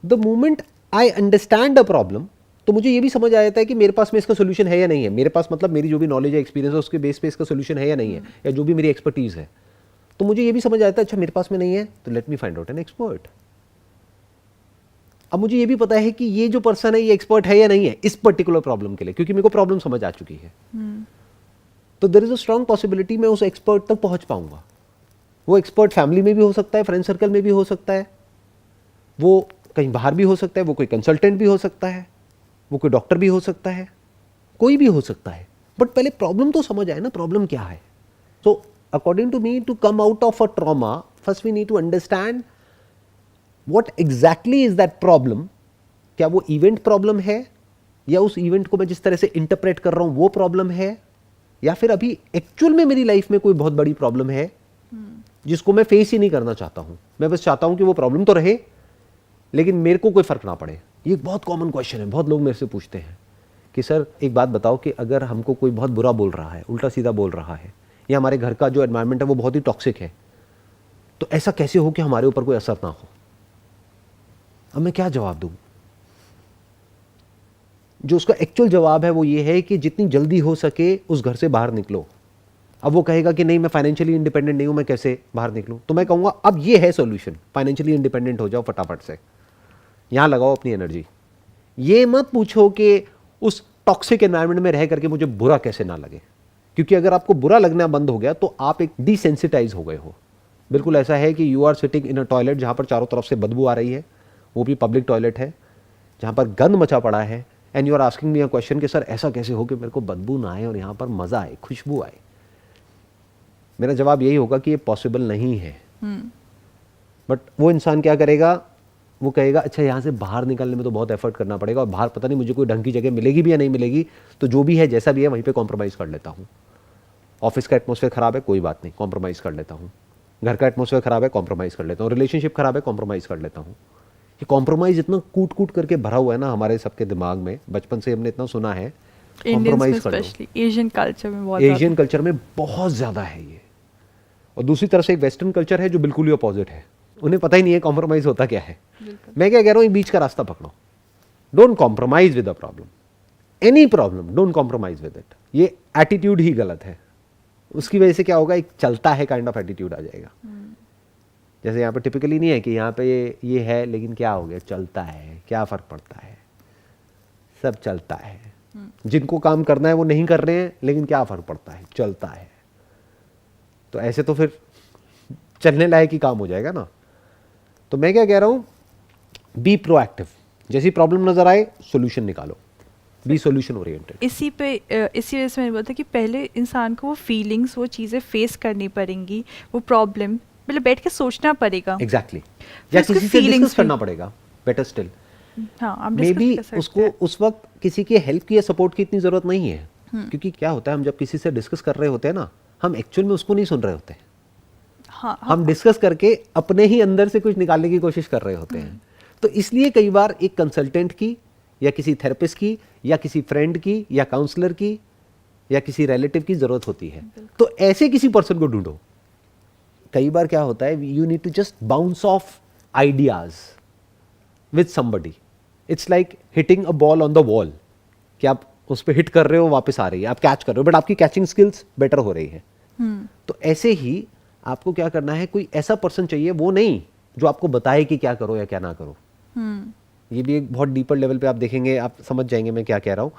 The moment I understand a problem, तो मुझे ये भी समझ आ जाता है कि मेरे पास में इसका सोल्यूशन है या नहीं है. मेरे पास मतलब मेरी जो भी नॉलेज है, एक्सपीरियंस है, उसके बेस पे इसका सोल्यूशन है या नहीं है, या जो भी मेरी एक्सपर्टीज है, तो मुझे ये भी समझ आता है अच्छा मेरे पास में नहीं है, तो let me find out an expert. अब मुझे ये भी पता है कि ये जो पर्सन है ये एक्सपर्ट है या नहीं है इस पर्टिकुलर प्रॉब्लम के लिए, क्योंकि मेरे को प्रॉब्लम समझ आ चुकी है. तो there is a strong possibility मैं उस एक्सपर्ट तक पहुंच पाऊंगा. वो एक्सपर्ट फैमिली में भी हो सकता है, फ्रेंड सर्कल में भी हो सकता है, वो कहीं बाहर भी हो सकता है, वो कोई कंसल्टेंट भी हो सकता है, वो कोई डॉक्टर भी हो सकता है, कोई भी हो सकता है. बट पहले प्रॉब्लम तो समझ आए ना, प्रॉब्लम क्या है. So according to me, to come out of a trauma, first we need to understand what exactly is that problem. क्या वो इवेंट प्रॉब्लम है, या उस इवेंट को मैं जिस तरह से इंटरप्रेट कर रहा हूं वो प्रॉब्लम है, या फिर अभी एक्चुअल में मेरी लाइफ में कोई बहुत बड़ी प्रॉब्लम है जिसको मैं फेस ही नहीं करना चाहता हूं. मैं बस चाहता हूं कि वो प्रॉब्लम तो रहे लेकिन मेरे को कोई फर्क ना पड़े. ये एक बहुत कॉमन क्वेश्चन है. बहुत लोग मेरे से पूछते हैं कि सर एक बात बताओ कि अगर हमको कोई बहुत बुरा बोल रहा है, उल्टा सीधा बोल रहा है, या हमारे घर का जो एनवायरनमेंट है वो बहुत ही टॉक्सिक है, तो ऐसा कैसे हो कि हमारे ऊपर कोई असर ना हो. अब मैं क्या जवाब दूं? जो उसका एक्चुअल जवाब है वो ये है कि जितनी जल्दी हो सके उस घर से बाहर निकलो. अब वो कहेगा कि नहीं मैं फाइनेंशियली इंडिपेंडेंट नहीं हूं, मैं कैसे बाहर निकलूं? तो मैं कहूंगा अब ये है सॉल्यूशन, फाइनेंशियली इंडिपेंडेंट हो जाओ फटाफट से, यहां लगाओ अपनी एनर्जी. ये मत पूछो कि उस टॉक्सिक एनवायरनमेंट में रह करके मुझे बुरा कैसे ना लगे, क्योंकि अगर आपको बुरा लगना बंद हो गया तो आप एक डिसेंसिटाइज हो गए हो। बिल्कुल ऐसा है कि you are sitting in a toilet जहाँ पर चारों तरफ से बदबू आ रही है, वो भी पब्लिक टॉयलेट है जहाँ पर गंद मचा पड़ा है, and you are asking me a question कि सर ऐसा कैसे हो कि मेरे को बदबू ना आए और यहाँ पर मज़ा आए, खुशबू आए। मेरा जवाब यही होगा कि ये पॉसिबल नहीं है। बट वो इंसान क्या करेगा, वो कहेगा अच्छा यहाँ से बाहर निकलने में तो बहुत एफर्ट करना पड़ेगा और बाहर पता नहीं मुझे कोई ढंग की जगह मिलेगी भी या नहीं मिलेगी, तो जो भी है जैसा भी है वहीं पे कॉम्प्रोमाइज़ कर लेता हूँ। ऑफिस का एटमॉस्फेयर खराब है, कोई बात नहीं, कॉम्प्रोमाइज़ कर लेता हूँ। घर का एटमॉस्फेयर खराब है, कॉम्प्रोमाइज़ कर लेता हूँ। रिलेशनशिप खराब है, कॉम्प्रोमाइज़ कर लेता हूँ। ये कॉम्प्रोमाइज़ इतना कूट कूट करके भरा हुआ है ना हमारे सबके दिमाग में, बचपन से हमने इतना सुना है। इंडियंस में कॉम्प्रोमाइज़ कर लो, स्पेशली एशियन कल्चर में बहुत एशियन कल्चर में बहुत ज़्यादा है ये। और दूसरी तरफ से एक वेस्टर्न कल्चर है जो बिल्कुल ही अपोजिट है, उन्हें पता ही नहीं है कॉम्प्रोमाइज़ होता क्या है। मैं क्या कह रहा हूँ, बीच का रास्ता पकड़ो। Don't compromise with a problem, any problem don't compromise with it. ये एटीट्यूड ही गलत है। उसकी वजह से क्या होगा, एक चलता है काइंड ऑफ एटीट्यूड आ जाएगा। जैसे यहाँ पे टिपिकली नहीं है कि यहाँ पे ये है लेकिन क्या हो गया, चलता है, क्या फ़र्क पड़ता है, सब चलता है। जिनको काम करना है वो नहीं कर रहे हैं लेकिन क्या फ़र्क पड़ता है, चलता है। तो ऐसे तो फिर चलने लायक ही काम हो जाएगा ना। तो मैं क्या कह रहा हूँ, बी प्रोएक्टिव। जैसी प्रॉब्लम नज़र आए सोल्यूशन निकालो, बी सोल्यूशन ओरिएंटेड। इसी वजह से मैंने बोला था कि पहले इंसान को वो फीलिंग्स, वो चीज़ें फेस करनी पड़ेंगी, वो प्रॉब्लम मतलब बैठ के सोचना पड़ेगा। एग्जैक्टली, या उसकी किसी से feelings डिस्कस भी। करना पड़ेगा, बेटर स्टिल। हाँ, आप मे डिस्कस बी कर सकते उसको हैं। उस वक्त किसी की हेल्प की या सपोर्ट की इतनी ज़रूरत नहीं है। क्योंकि क्या होता है, हम जब किसी से डिस्कस कर रहे होते हैं ना, हम एक्चुअल में उसको नहीं सुन रहे होते हैं। हाँ, हम डिस्कस करके अपने ही अंदर से कुछ निकालने की कोशिश कर रहे होते हैं। तो इसलिए कई बार एक कंसल्टेंट की या किसी थेरेपिस्ट की या किसी फ्रेंड की या काउंसलर की या किसी रिलेटिव की ज़रूरत होती है। तो ऐसे किसी पर्सन को ढूंढो। कई बार क्या होता है, you need to just bounce off ideas with somebody. It's like hitting a ball on the wall, कि आप उस पर हिट कर रहे हो, वापस आ रही है, आप कैच कर रहे हो, बट आपकी कैचिंग स्किल्स बेटर हो रही है। तो ऐसे ही आपको क्या करना है, कोई ऐसा पर्सन चाहिए, वो नहीं जो आपको बताए कि क्या करो या क्या ना करो। ये भी एक बहुत डीपर लेवल पे आप देखेंगे, आप समझ जाएंगे मैं क्या कह रहा हूँ,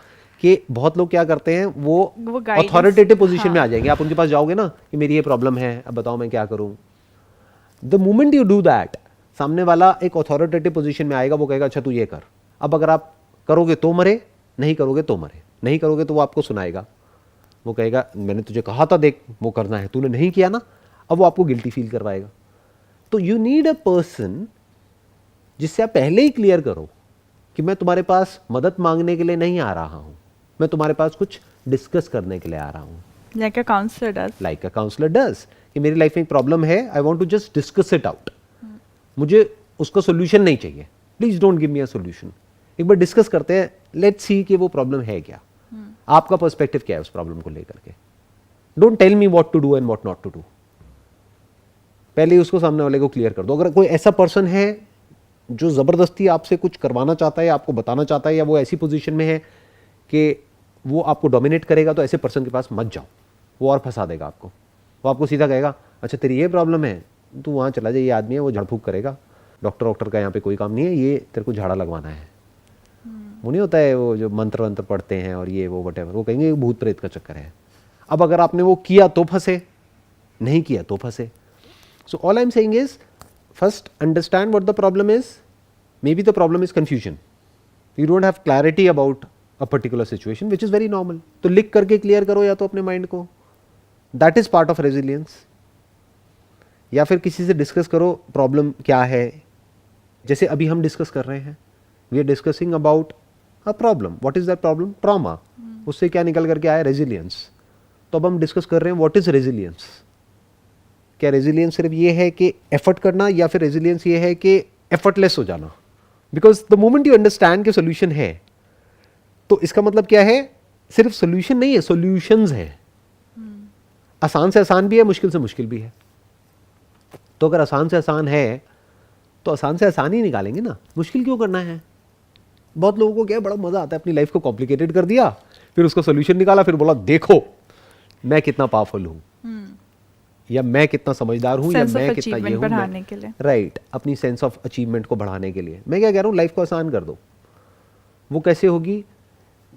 कि बहुत लोग क्या करते हैं, वो guidance, अथॉरिटेटिव पोजीशन में हाँ। आ जाएंगे। आप उनके पास जाओगे ना कि मेरी ये प्रॉब्लम है, अब बताओ मैं क्या करूँ। The moment you do that, सामने वाला एक अथॉरिटेटिव पोजीशन में आएगा, वो कहेगा अच्छा तू ये कर। अब अगर आप करोगे तो मरे, नहीं करोगे तो मरे। नहीं करोगे तो वो आपको सुनाएगा, वो कहेगा मैंने तुझे कहा था देख वो करना है, तूने नहीं किया ना, अब वो आपको गिल्टी फील करवाएगा। तो यू नीड अ पर्सन जिससे आप पहले ही क्लियर करो कि मैं तुम्हारे पास मदद मांगने के लिए नहीं आ रहा हूं, मैं तुम्हारे पास कुछ डिस्कस करने के लिए आ रहा हूं। Like a counsellor does. Like a counsellor does, कि मेरी लाइफ में एक प्रॉब्लम है, I want to just discuss it out. मुझे उसका सोल्यूशन नहीं चाहिए, please don't give me a solution. एक बार डिस्कस करते हैं, लेट्स सी कि वो प्रॉब्लम है क्या, आपका पर्सपेक्टिव क्या है उस प्रॉब्लम को लेकर के। Don't tell me what to do and what not to do. पहले ही उसको सामने वाले को क्लियर कर दो। अगर कोई ऐसा पर्सन है जो ज़बरदस्ती आपसे कुछ करवाना चाहता है, आपको बताना चाहता है, या वो ऐसी पोजीशन में है कि वो आपको डोमिनेट करेगा, तो ऐसे पर्सन के पास मत जाओ, वो और फंसा देगा आपको। वो आपको सीधा कहेगा अच्छा तेरी ये प्रॉब्लम है, तू वहाँ चला जाए, ये आदमी है वो झाड़ फूक करेगा, डॉक्टर का यहाँ पे कोई काम नहीं है, ये तेरे को झाड़ा लगवाना है। वो नहीं होता है वो जो मंत्र वंत्र पढ़ते हैं और ये वो वटेवर, वो कहेंगे भूत प्रेत का चक्कर है। अब अगर आपने वो किया तो फंसे, नहीं किया तो फंसे। सो all I am saying is, first understand what the problem is. Maybe the problem is confusion, you don't have clarity about a particular situation, which is very normal. तो लिख करके क्लियर करो या तो अपने माइंड को, that is part of resilience. या फिर किसी से डिस्कस करो प्रॉब्लम क्या है। जैसे अभी हम डिस्कस कर रहे हैं, we are discussing about a problem, what is that problem, trauma. उससे क्या निकल करके आया, रेजिलियंस। तो अब हम डिस्कस कर रहे हैं व्हाट इज रेजिलियंस। क्या रेजिलियंस सिर्फ ये है कि एफर्ट करना, या फिर रेजिलियंस ये है कि एफर्टलेस हो जाना। Because the moment you understand कि सोल्यूशन है, तो इसका मतलब क्या है, सिर्फ सोल्यूशन नहीं है, सोल्यूशंस है। आसान से आसान भी है, मुश्किल से मुश्किल भी है। तो अगर आसान से आसान है तो आसान से आसान ही निकालेंगे ना, मुश्किल क्यों करना है। बहुत लोगों को क्या बड़ा मजा आता है, अपनी लाइफ को कॉम्प्लिकेटेड कर दिया, फिर उसका सोल्यूशन निकाला, फिर बोला देखो मैं कितना पावरफुल हूं, या मैं कितना समझदार हूं, या मैं कितना ये हूं, बढ़ाने के लिए। राइट, अपनी सेंस ऑफ अचीवमेंट को बढ़ाने के लिए। मैं क्या कह रहा हूं, लाइफ को आसान कर दो। वो कैसे होगी,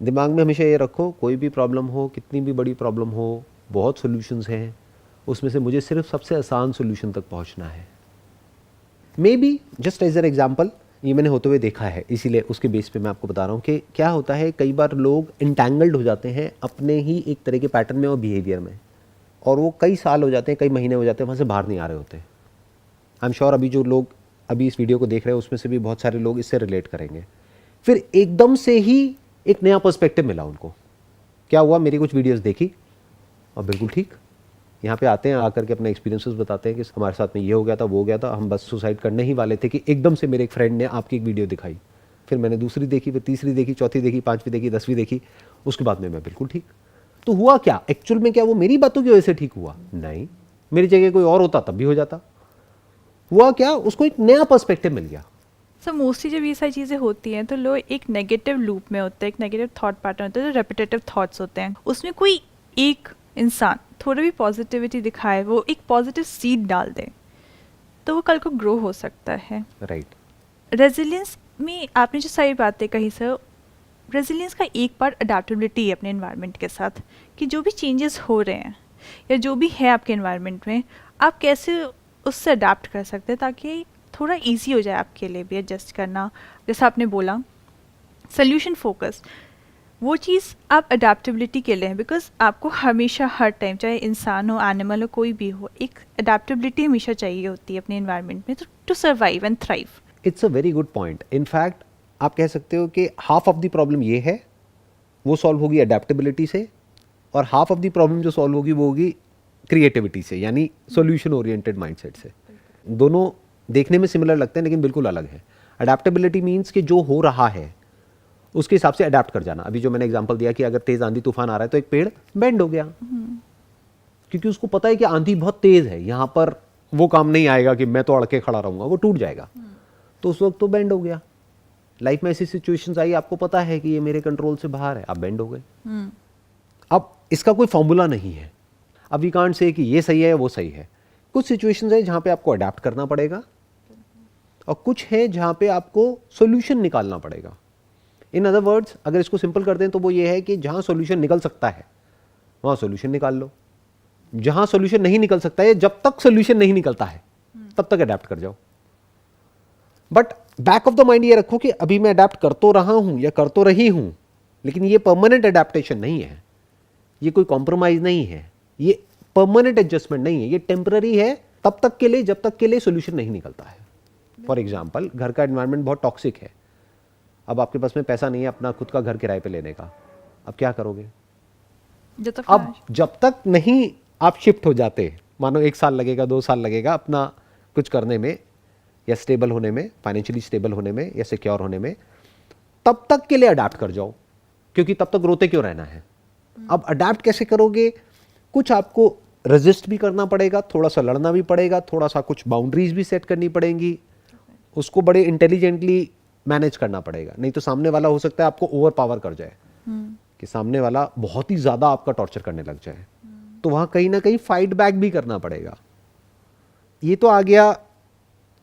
दिमाग में हमेशा ये रखो, कोई भी प्रॉब्लम हो, कितनी भी बड़ी प्रॉब्लम हो, बहुत सॉल्यूशंस हैं, उसमें से मुझे सिर्फ सबसे आसान सॉल्यूशन तक पहुंचना है। Maybe just as an example, ये मैंने होते हुए देखा है, इसीलिए उसके बेस पे मैं आपको बता रहा हूँ कि क्या होता है, कई बार लोग इंटैंगल्ड हो जाते हैं अपने ही एक तरह के पैटर्न में और बिहेवियर में, और वो कई साल हो जाते हैं, कई महीने हो जाते हैं, वहाँ से बाहर नहीं आ रहे होते। आई एम श्योर अभी जो लोग अभी इस वीडियो को देख रहे हैं उसमें से भी बहुत सारे लोग इससे रिलेट करेंगे। फिर एकदम से ही एक नया पर्सपेक्टिव मिला उनको। क्या हुआ, मेरी कुछ वीडियोस देखी और बिल्कुल ठीक, यहाँ पे आते हैं, आकर के अपने एक्सपीरियंसेस बताते हैं कि हमारे साथ में ये हो गया था, वो हो गया था, हम बस सुसाइड करने ही वाले थे कि एकदम से मेरे एक फ्रेंड ने आपकी एक वीडियो दिखाई, फिर मैंने दूसरी देखी, फिर तीसरी देखी, चौथी देखी, पाँचवीं देखी, 10वीं देखी, उसके बाद में मैं बिल्कुल ठीक। तो हुआ क्या एक्चुअल में, क्या वो मेरी बातों की वजह से ठीक हुआ? नहीं, मेरी जगह कोई और होता तब भी हो जाता। हुआ क्या, उसको एक नया पर्सपेक्टिव मिल गया। सर मोस्टली जब ये सारी चीज़ें होती हैं तो लोग एक नेगेटिव लूप में होते हैं, एक नेगेटिव थॉट पैटर्न होता है, जो रेपिटेटिव थॉट्स होते हैं। उसमें कोई एक इंसान थोड़ा भी पॉजिटिविटी दिखाए, वो एक पॉजिटिव सीड डाल दे, तो वो कल को ग्रो हो सकता है। राइट। रेजिलियंस में आपने जो सारी बातें कही सर, रेजिलियंस का एक पार्ट अडेप्टेबिलिटी है अपने एनवायरनमेंट के साथ, कि जो भी चेंजेस हो रहे हैं या जो भी है आपके एनवायरनमेंट में, आप कैसे उससे अडेप्ट कर सकते हैं ताकि थोड़ा इजी हो जाए आपके लिए भी एडजस्ट करना। जैसा आपने बोला सोल्यूशन फोकस, वो चीज़ आप अडेप्टेबिलिटी के लिए है, बिकॉज आपको हमेशा हर टाइम, चाहे इंसान हो, एनिमल हो, कोई भी हो, एक अडेप्टेबिलिटी हमेशा चाहिए होती है अपने एनवायरनमेंट में to survive and thrive. It's a very good point. In fact आप कह सकते हो कि हाफ ऑफ द प्रॉब्लम ये है, वो सॉल्व होगी अडेप्टेबिलिटी से, और हाफ ऑफ द प्रॉब्लम जो सॉल्व होगी वो होगी क्रिएटिविटी से, यानी सॉल्यूशन ओरिएंटेड माइंडसेट से। दोनों देखने में सिमिलर लगते हैं लेकिन बिल्कुल अलग है। अडेप्टेबिलिटी मीन्स कि जो हो रहा है उसके हिसाब से अडेप्ट कर जाना। अभी जो मैंने एग्जांपल दिया कि अगर तेज आंधी तूफान आ रहा है तो एक पेड़ बेंड हो गया, क्योंकि उसको पता है कि आंधी बहुत तेज है, यहां पर वो काम नहीं आएगा कि मैं तो अड़ के खड़ा रहूंगा, वो टूट जाएगा, तो उस वक्त तो बेंड हो गया। लाइफ में ऐसी सिचुएशंस आई, आपको पता है कि ये मेरे कंट्रोल से बाहर है, आप बेंड हो गए। अब इसका कोई फॉर्मूला नहीं है, अब वी कांट से कि ये सही है वो सही है। कुछ सिचुएशंस है जहां पे आपको अडेप्ट करना पड़ेगा और कुछ है जहां पे आपको सॉल्यूशन निकालना पड़ेगा। इन अदर वर्ड्स, अगर इसको सिंपल कर दें तो वो ये है कि जहां सॉल्यूशन निकल सकता है वहां सॉल्यूशन निकाल लो, जहां सॉल्यूशन नहीं निकल सकता है, जब तक सॉल्यूशन नहीं निकलता है तब तक अडेप्ट कर जाओ। But back of the mind ये रखो कि अभी मैं अडेप्ट कर तो रहा हूं या कर तो रही हूं, लेकिन ये परमानेंट अडेप्टेशन नहीं है, ये कोई कॉम्प्रोमाइज नहीं है, ये परमानेंट एडजस्टमेंट नहीं है, ये टेम्पररी है तब तक के लिए जब तक के लिए सॉल्यूशन नहीं निकलता है। फॉर एग्जाम्पल, घर का एनवायरनमेंट बहुत टॉक्सिक है, अब आपके पास में पैसा नहीं है अपना खुद का घर किराए पे लेने का, अब क्या करोगे? अब जब तक नहीं आप शिफ्ट हो जाते, मानो 1 साल लगेगा, 2 साल लगेगा अपना कुछ करने में या स्टेबल होने में, फाइनेंशियली स्टेबल होने में या सिक्योर होने में, तब तक के लिए अडेप्ट कर जाओ, क्योंकि तब तक रोते क्यों रहना है। अब अडेप्ट कैसे करोगे? कुछ आपको रेजिस्ट भी करना पड़ेगा, थोड़ा सा लड़ना भी पड़ेगा, थोड़ा सा कुछ बाउंड्रीज भी सेट करनी पड़ेंगी, उसको बड़े इंटेलिजेंटली मैनेज करना पड़ेगा, नहीं तो सामने वाला हो सकता है आपको ओवर पावर कर जाए, कि सामने वाला बहुत ही ज्यादा आपका टॉर्चर करने लग जाए, तो वहां कहीं ना कहीं फाइट बैक भी करना पड़ेगा। ये तो आ गया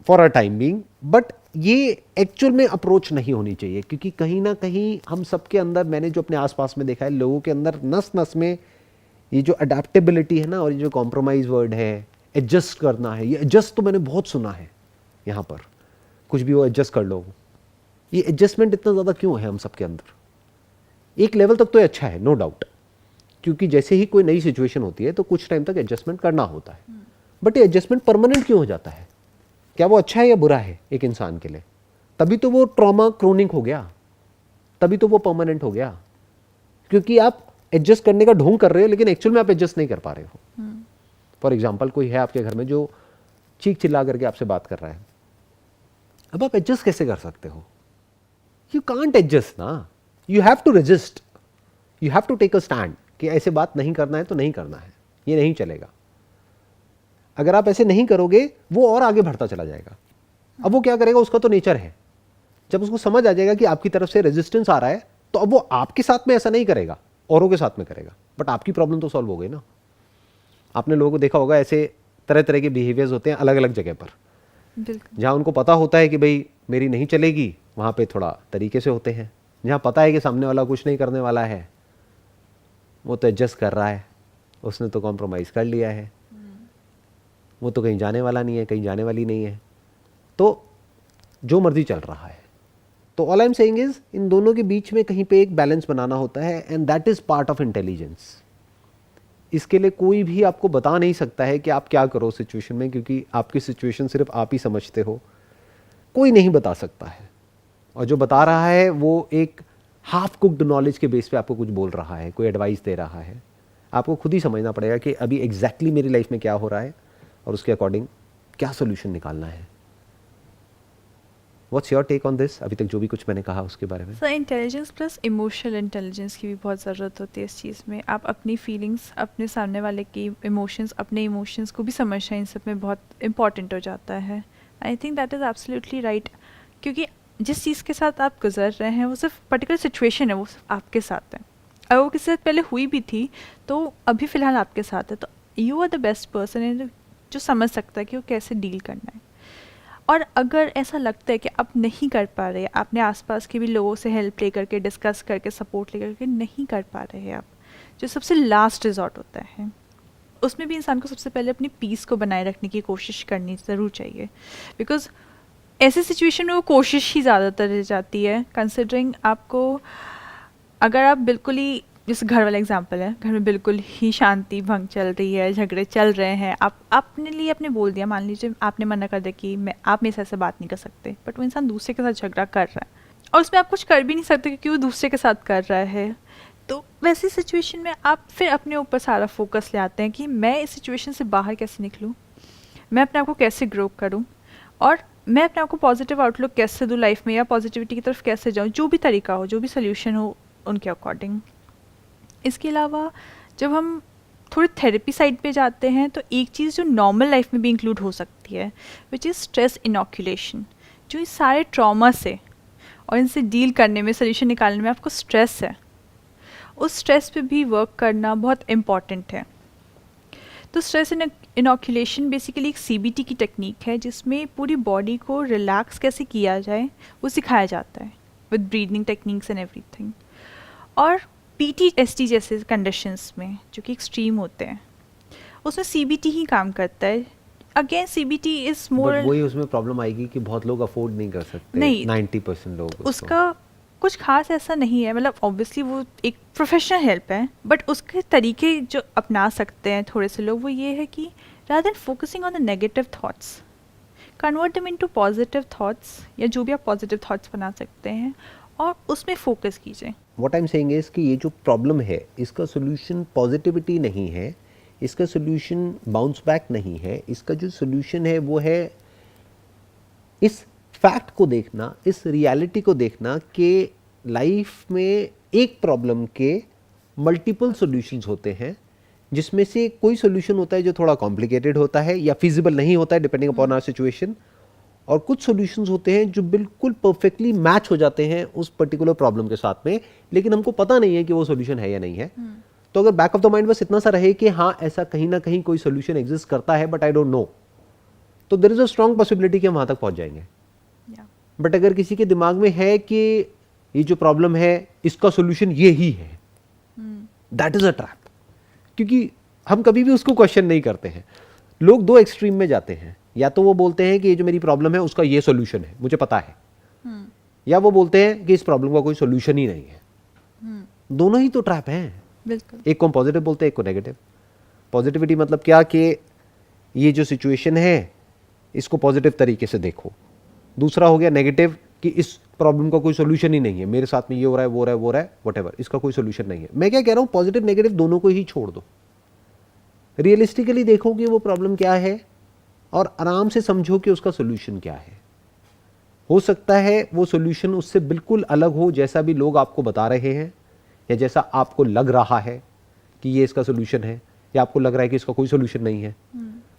for a time being, but ये एक्चुअल में अप्रोच नहीं होनी चाहिए, क्योंकि कहीं ना कहीं हम सबके अंदर, मैंने जो अपने आसपास में देखा है, लोगों के अंदर नस नस में ये जो अडेप्टेबिलिटी है ना, और ये जो कॉम्प्रोमाइज वर्ड है, एडजस्ट करना है, ये एडजस्ट तो मैंने बहुत सुना है, यहाँ पर कुछ भी हो एडजस्ट कर लो। ये एडजस्टमेंट इतना ज़्यादा क्यों है हम सबके अंदर? एक लेवल तक तो अच्छा है, नो डाउट, क्योंकि जैसे ही कोई नई सिचुएशन होती है तो कुछ टाइम तक एडजस्टमेंट करना होता है, बट ये एडजस्टमेंट परमानेंट क्यों हो जाता है? क्या वो अच्छा है या बुरा है एक इंसान के लिए? तभी तो वो ट्रॉमा क्रोनिक हो गया, तभी तो वो परमानेंट हो गया, क्योंकि आप एडजस्ट करने का ढोंग कर रहे हो लेकिन एक्चुअल में आप एडजस्ट नहीं कर पा रहे हो। फॉर एग्जाम्पल, कोई है आपके घर में जो चीख चिल्ला करके आपसे बात कर रहा है, अब आप एडजस्ट कैसे कर सकते हो? यू कांट एडजस्ट ना, you have to resist, you have to take a stand कि ऐसे बात नहीं करना है तो नहीं करना है, ये नहीं चलेगा। अगर आप ऐसे नहीं करोगे वो और आगे बढ़ता चला जाएगा। अब वो क्या करेगा, उसका तो नेचर है, जब उसको समझ आ जाएगा कि आपकी तरफ से रेजिस्टेंस आ रहा है तो अब वो आपके साथ में ऐसा नहीं करेगा, औरों के साथ में करेगा, बट आपकी प्रॉब्लम तो सॉल्व हो गई ना। आपने लोगों को देखा होगा, ऐसे तरह तरह के बिहेवियर्स होते हैं अलग अलग जगह पर, जहां उनको पता होता है कि भाई मेरी नहीं चलेगी, वहां पे थोड़ा तरीके से होते हैं, जहां पता है कि सामने वाला कुछ नहीं करने वाला है, वो तो एडजस्ट कर रहा है, उसने तो कॉम्प्रोमाइज़ कर लिया है, वो तो कहीं जाने वाला नहीं है, कहीं जाने वाली नहीं है, तो जो मर्जी चल रहा है। तो all I am saying is in दोनों के बीच में कहीं पे एक बैलेंस बनाना होता है, and that is part of intelligence. इसके लिए कोई भी आपको बता नहीं सकता है कि आप क्या करो सिचुएशन में, क्योंकि आपकी सिचुएशन सिर्फ आप ही समझते हो, कोई नहीं बता सकता है। और जो बता रहा है वो एक हाफ कुक्ड नॉलेज के बेस पे आपको कुछ बोल रहा है, कोई एडवाइस दे रहा है। आपको खुद ही समझना पड़ेगा कि अभी एग्जैक्टली मेरी लाइफ में क्या हो रहा है और उसके अकॉर्डिंग क्या सोल्यूशन निकालना है। What's your take on this? अभी तक जो भी कुछ मैंने कहा उसके बारे में। Sir intelligence plus emotional intelligence की भी बहुत ज़रूरत होती है इस चीज़ में। आप अपनी फीलिंग्स, अपने सामने वाले की इमोशंस, अपने इमोशंस को भी समझना इन सब में बहुत इंपॉर्टेंट हो जाता है। I think that is absolutely right, क्योंकि जिस चीज़ के साथ आप गुजर रहे हैं वो सिर्फ पर्टिकुलर सिचुएशन है, वो सिर्फ आपके साथ है। अगर वो किसी से पहले हुई भी थी तो अभी फ़िलहाल आपके साथ है, तो you are the best person जो समझ सकता है कि वो कैसे डील करना है। और अगर ऐसा लगता है कि आप नहीं कर पा रहे, आपने आसपास के भी लोगों से हेल्प ले करके, डिस्कस करके, सपोर्ट ले करके नहीं कर पा रहे हैं आप, जो सबसे लास्ट रिजॉर्ट होता है, उसमें भी इंसान को सबसे पहले अपनी पीस को बनाए रखने की कोशिश करनी ज़रूर चाहिए। बिकॉज ऐसी सिचुएशन में वो कोशिश ही ज़्यादातर रह जाती है, कंसिडरिंग आपको, अगर आप बिल्कुल ही, जैसे घर वाला एग्जांपल है, घर में बिल्कुल ही शांति भंग चल रही है, झगड़े चल रहे हैं, आपने लिए आपने बोल दिया, मान लीजिए आपने मना कर दिया कि आप मेरे से ऐसे बात नहीं कर सकते, बट वो इंसान दूसरे के साथ झगड़ा कर रहा है और उसमें आप कुछ कर भी नहीं सकते क्योंकि वो दूसरे के साथ कर रहा है। तो वैसी सिचुएशन में आप फिर अपने ऊपर सारा फोकस ले आते हैं कि मैं इस सिचुएशन से बाहर कैसे निकलूँ, मैं अपने आप को कैसे ग्रो करूँ, और मैं अपने आप को पॉजिटिव आउटलुक कैसे दूँ लाइफ में, या पॉजिटिविटी की तरफ कैसे जाऊँ, जो भी तरीका हो, जो भी सोल्यूशन हो उनके अकॉर्डिंग। इसके अलावा जब हम थोड़ी थेरेपी साइड पे जाते हैं तो एक चीज़ जो नॉर्मल लाइफ में भी इंक्लूड हो सकती है, विच इज़ स्ट्रेस इनोक्यूलेशन। जो इस सारे ट्रॉमा से और इनसे डील करने में, सोल्यूशन निकालने में आपको स्ट्रेस है, उस स्ट्रेस पे भी वर्क करना बहुत इम्पॉर्टेंट है। तो स्ट्रेस इनोक्यूलेशन बेसिकली एक CBT की टेक्निक है जिसमें पूरी बॉडी को रिलैक्स कैसे किया जाए वो सिखाया जाता है, with breathing techniques and everything. और PTSD जैसे कंडीशंस में जो कि एक्सट्रीम होते हैं, उसमें CBT ही काम करता है। अगेन CBT इज मोर, वही उसमें प्रॉब्लम आएगी कि बहुत लोग अफोर्ड नहीं कर सकते, नहीं 90% लोग उसका कुछ खास ऐसा नहीं है, मतलब ऑब्वियसली वो एक प्रोफेशनल हेल्प है, बट उसके तरीके जो अपना सकते हैं थोड़े से लोग, वो ये है कि rather than focusing on the negative thoughts, convert them into positive thoughts, या जो भी आप पॉजिटिव थाट्स बना सकते हैं और उसमें फोकस कीजिए। What I am saying is कि ये जो प्रॉब्लम है इसका सोल्यूशन पॉजिटिविटी नहीं है, इसका सोल्यूशन बाउंस बैक नहीं है, इसका जो सोल्यूशन है वो है इस फैक्ट को देखना, इस रियलिटी को देखना कि लाइफ में एक प्रॉब्लम के मल्टीपल सॉल्यूशंस होते हैं, जिसमें से कोई सॉल्यूशन होता है जो थोड़ा कॉम्प्लिकेटेड होता है या फिजिबल नहीं होता है डिपेंडिंग अपॉन आवर सिचुएशन, और कुछ सॉल्यूशंस होते हैं जो बिल्कुल परफेक्टली मैच हो जाते हैं उस पर्टिकुलर प्रॉब्लम के साथ में, लेकिन हमको पता नहीं है कि वो सॉल्यूशन है या नहीं है। तो अगर बैक ऑफ द माइंड बस इतना सा रहे कि हाँ ऐसा कहीं ना कहीं कोई सॉल्यूशन एग्जिस्ट करता है बट आई डोंट नो, तो there is a strong possibility कि हम वहां तक पहुंच जाएंगे। बट अगर किसी के दिमाग में है कि ये जो प्रॉब्लम है इसका सॉल्यूशन ये ही है, दैट इज अ ट्रैप, क्योंकि हम कभी भी उसको क्वेश्चन नहीं करते हैं। लोग दो एक्सट्रीम में जाते हैं, या तो वो बोलते हैं कि ये जो मेरी प्रॉब्लम है उसका ये सॉल्यूशन है, मुझे पता है, या वो बोलते हैं कि इस प्रॉब्लम का कोई सॉल्यूशन ही नहीं है। दोनों ही तो ट्रैप हैं। बिल्कुल। एक को हम पॉजिटिव बोलते हैं, एक को नेगेटिव। पॉजिटिविटी मतलब क्या कि ये जो सिचुएशन है इसको पॉजिटिव तरीके से देखो। दूसरा हो गया नेगेटिव कि इस प्रॉब्लम का कोई सॉल्यूशन ही नहीं है, मेरे साथ में ये हो रहा है, वो हो रहा है, व्हाटएवर, इसका कोई सॉल्यूशन नहीं है। मैं क्या कह रहा हूं, पॉजिटिव नेगेटिव दोनों को ही छोड़ दो, रियलिस्टिकली देखो कि वो प्रॉब्लम क्या है और आराम से समझो कि उसका सॉल्यूशन क्या है। हो सकता है वो सॉल्यूशन उससे बिल्कुल अलग हो जैसा भी लोग आपको बता रहे हैं, या जैसा आपको लग रहा है कि ये इसका सॉल्यूशन है, या आपको लग रहा है कि इसका कोई सॉल्यूशन नहीं है,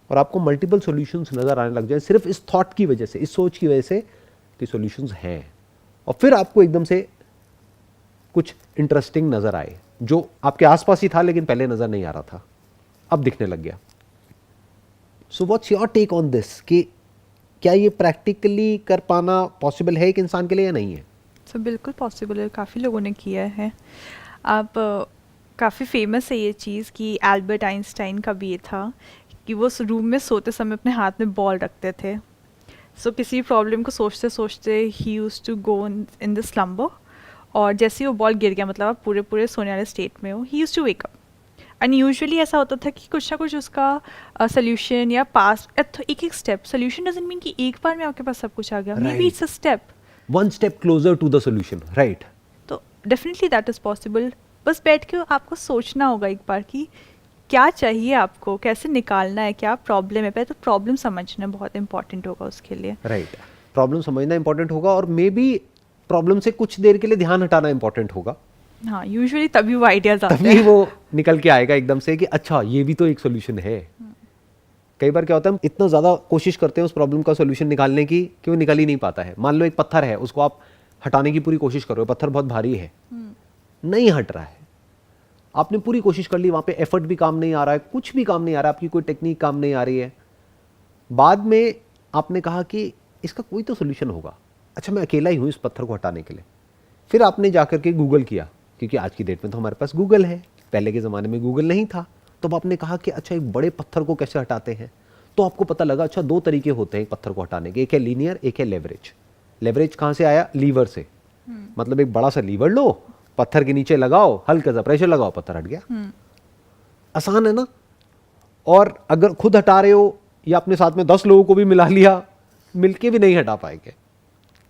और आपको मल्टीपल सॉल्यूशंस नजर आने लग जाए सिर्फ इस थॉट की वजह से, इस सोच की वजह से कि सॉल्यूशंस हैं, और फिर आपको एकदम से कुछ इंटरेस्टिंग नजर आए जो आपके आसपास ही था लेकिन पहले नजर नहीं आ रहा था, अब दिखने लग गया। So what's your take on this कि क्या ये प्रैक्टिकली कर पाना पॉसिबल है एक इंसान के लिए या नहीं है? बिल्कुल पॉसिबल है, काफ़ी लोगों ने किया है। आप काफ़ी फेमस है ये चीज़ कि एल्बर्ट आइंस्टाइन का भी ये था कि वो उस रूम में सोते समय अपने हाथ में बॉल रखते थे। सो किसी प्रॉब्लम को सोचते सोचते he used to go in the slumber, और जैसे ही वो बॉल गिर गया, मतलब आप पूरे पूरे सोने वाले स्टेट में हो, he used to wake up. And usually ऐसा होता था कि कुछ ना कुछ उसका सोल्यूशन या पास एक एक स्टेप, सोल्यूशन डजंट मीन कि एक बार में आपके पास सब कुछ आ गया, maybe it's a step, one step closer to the solution, right. तो डेफिनेटली दैट इज़ पॉसिबल। बस बैठ के आपको सोचना होगा एक बार कि क्या चाहिए आपको, कैसे निकालना है, क्या प्रॉब्लम है। पहले तो प्रॉब्लम समझना बहुत इंपॉर्टेंट होगा उसके लिए। राइट, प्रॉब्लम समझना इंपॉर्टेंट होगा, और मे बी प्रॉब्लम से कुछ देर के लिए ध्यान हटाना इंपॉर्टेंट होगा। हाँ, यूजुअली तभी वो आइडियाज आते तभी हैं। वो निकल के आएगा एकदम से कि अच्छा ये भी तो एक सोल्यूशन है। कई बार क्या होता है, हम इतना ज़्यादा कोशिश करते हैं उस प्रॉब्लम का सोल्यूशन निकालने की कि वो निकल ही नहीं पाता है। मान लो एक पत्थर है, उसको आप हटाने की पूरी कोशिश कर रहे हो, पत्थर बहुत भारी है, नहीं हट रहा है, आपने पूरी कोशिश कर ली, वहाँ पे एफर्ट भी काम नहीं आ रहा है, कुछ भी काम नहीं आ रहा है, आपकी कोई टेक्निक काम नहीं आ रही है। बाद में आपने कहा कि इसका कोई तो सोल्यूशन होगा, अच्छा मैं अकेला ही हूँ इस पत्थर को हटाने के लिए। फिर आपने जाकर के गूगल किया, क्योंकि आज की डेट में तो हमारे पास गूगल है, पहले के ज़माने में गूगल नहीं था। तो अब आपने कहा कि अच्छा एक बड़े पत्थर को कैसे हटाते हैं, तो आपको पता लगा अच्छा दो तरीके होते हैं एक पत्थर को हटाने के, एक है लीनियर, एक है लेवरेज। लेवरेज कहाँ से आया? लीवर से। मतलब एक बड़ा सा लीवर लो, पत्थर के नीचे लगाओ, हल्का सा प्रेशर लगाओ, पत्थर हट गया। आसान है ना। और अगर खुद हटा रहे हो या अपने साथ में 10 लोगों को भी मिला लिया, मिलके भी नहीं हटा पाएंगे।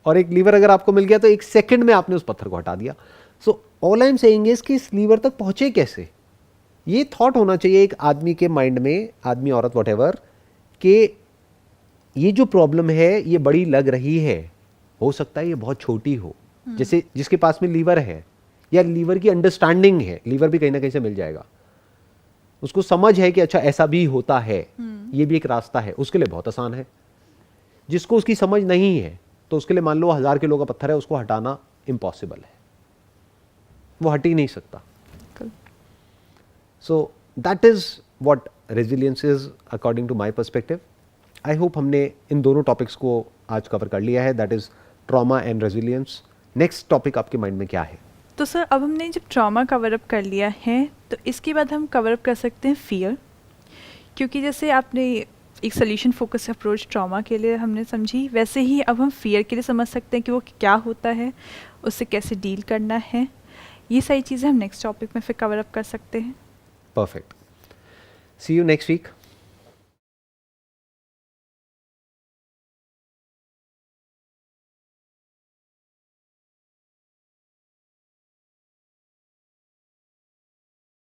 और एक लीवर अगर आपको मिल गया तो एक सेकंड में आपने उस पत्थर को हटा दिया। सो all I am saying is कि इस लीवर तक पहुंचे कैसे, ये थॉट होना चाहिए एक आदमी के माइंड में, आदमी औरत व्हाटएवर, कि ये जो प्रॉब्लम है ये बड़ी लग रही है, हो सकता है ये बहुत छोटी हो। जैसे जिसके पास में लीवर है या लीवर की अंडरस्टैंडिंग है, लीवर भी कहीं ना कहीं से मिल जाएगा, उसको समझ है कि अच्छा ऐसा भी होता है, ये भी एक रास्ता है, उसके लिए बहुत आसान है। जिसको उसकी समझ नहीं है तो उसके लिए मान लो 1000 किलो का पत्थर है, उसको हटाना इम्पॉसिबल है, वो हट ही नहीं सकता। So that is what resilience is according to my perspective. I hope हमने इन दोनों टॉपिक्स को आज कवर कर लिया है, that is trauma and resilience. Next topic आपके माइंड में क्या है? तो सर अब हमने जब ट्रॉमा कवर अप कर लिया है, तो इसके बाद हम कवर अप कर सकते हैं फियर। क्योंकि जैसे आपने एक सोल्यूशन फोकस अप्रोच ट्रॉमा के लिए हमने समझी, वैसे ही अब हम फियर के लिए समझ सकते हैं कि वो क्या होता है, उससे कैसे डील करना है। ये सारी चीज़ें हम नेक्स्ट टॉपिक में फिर कवर अप कर सकते हैं। Perfect. See you next week.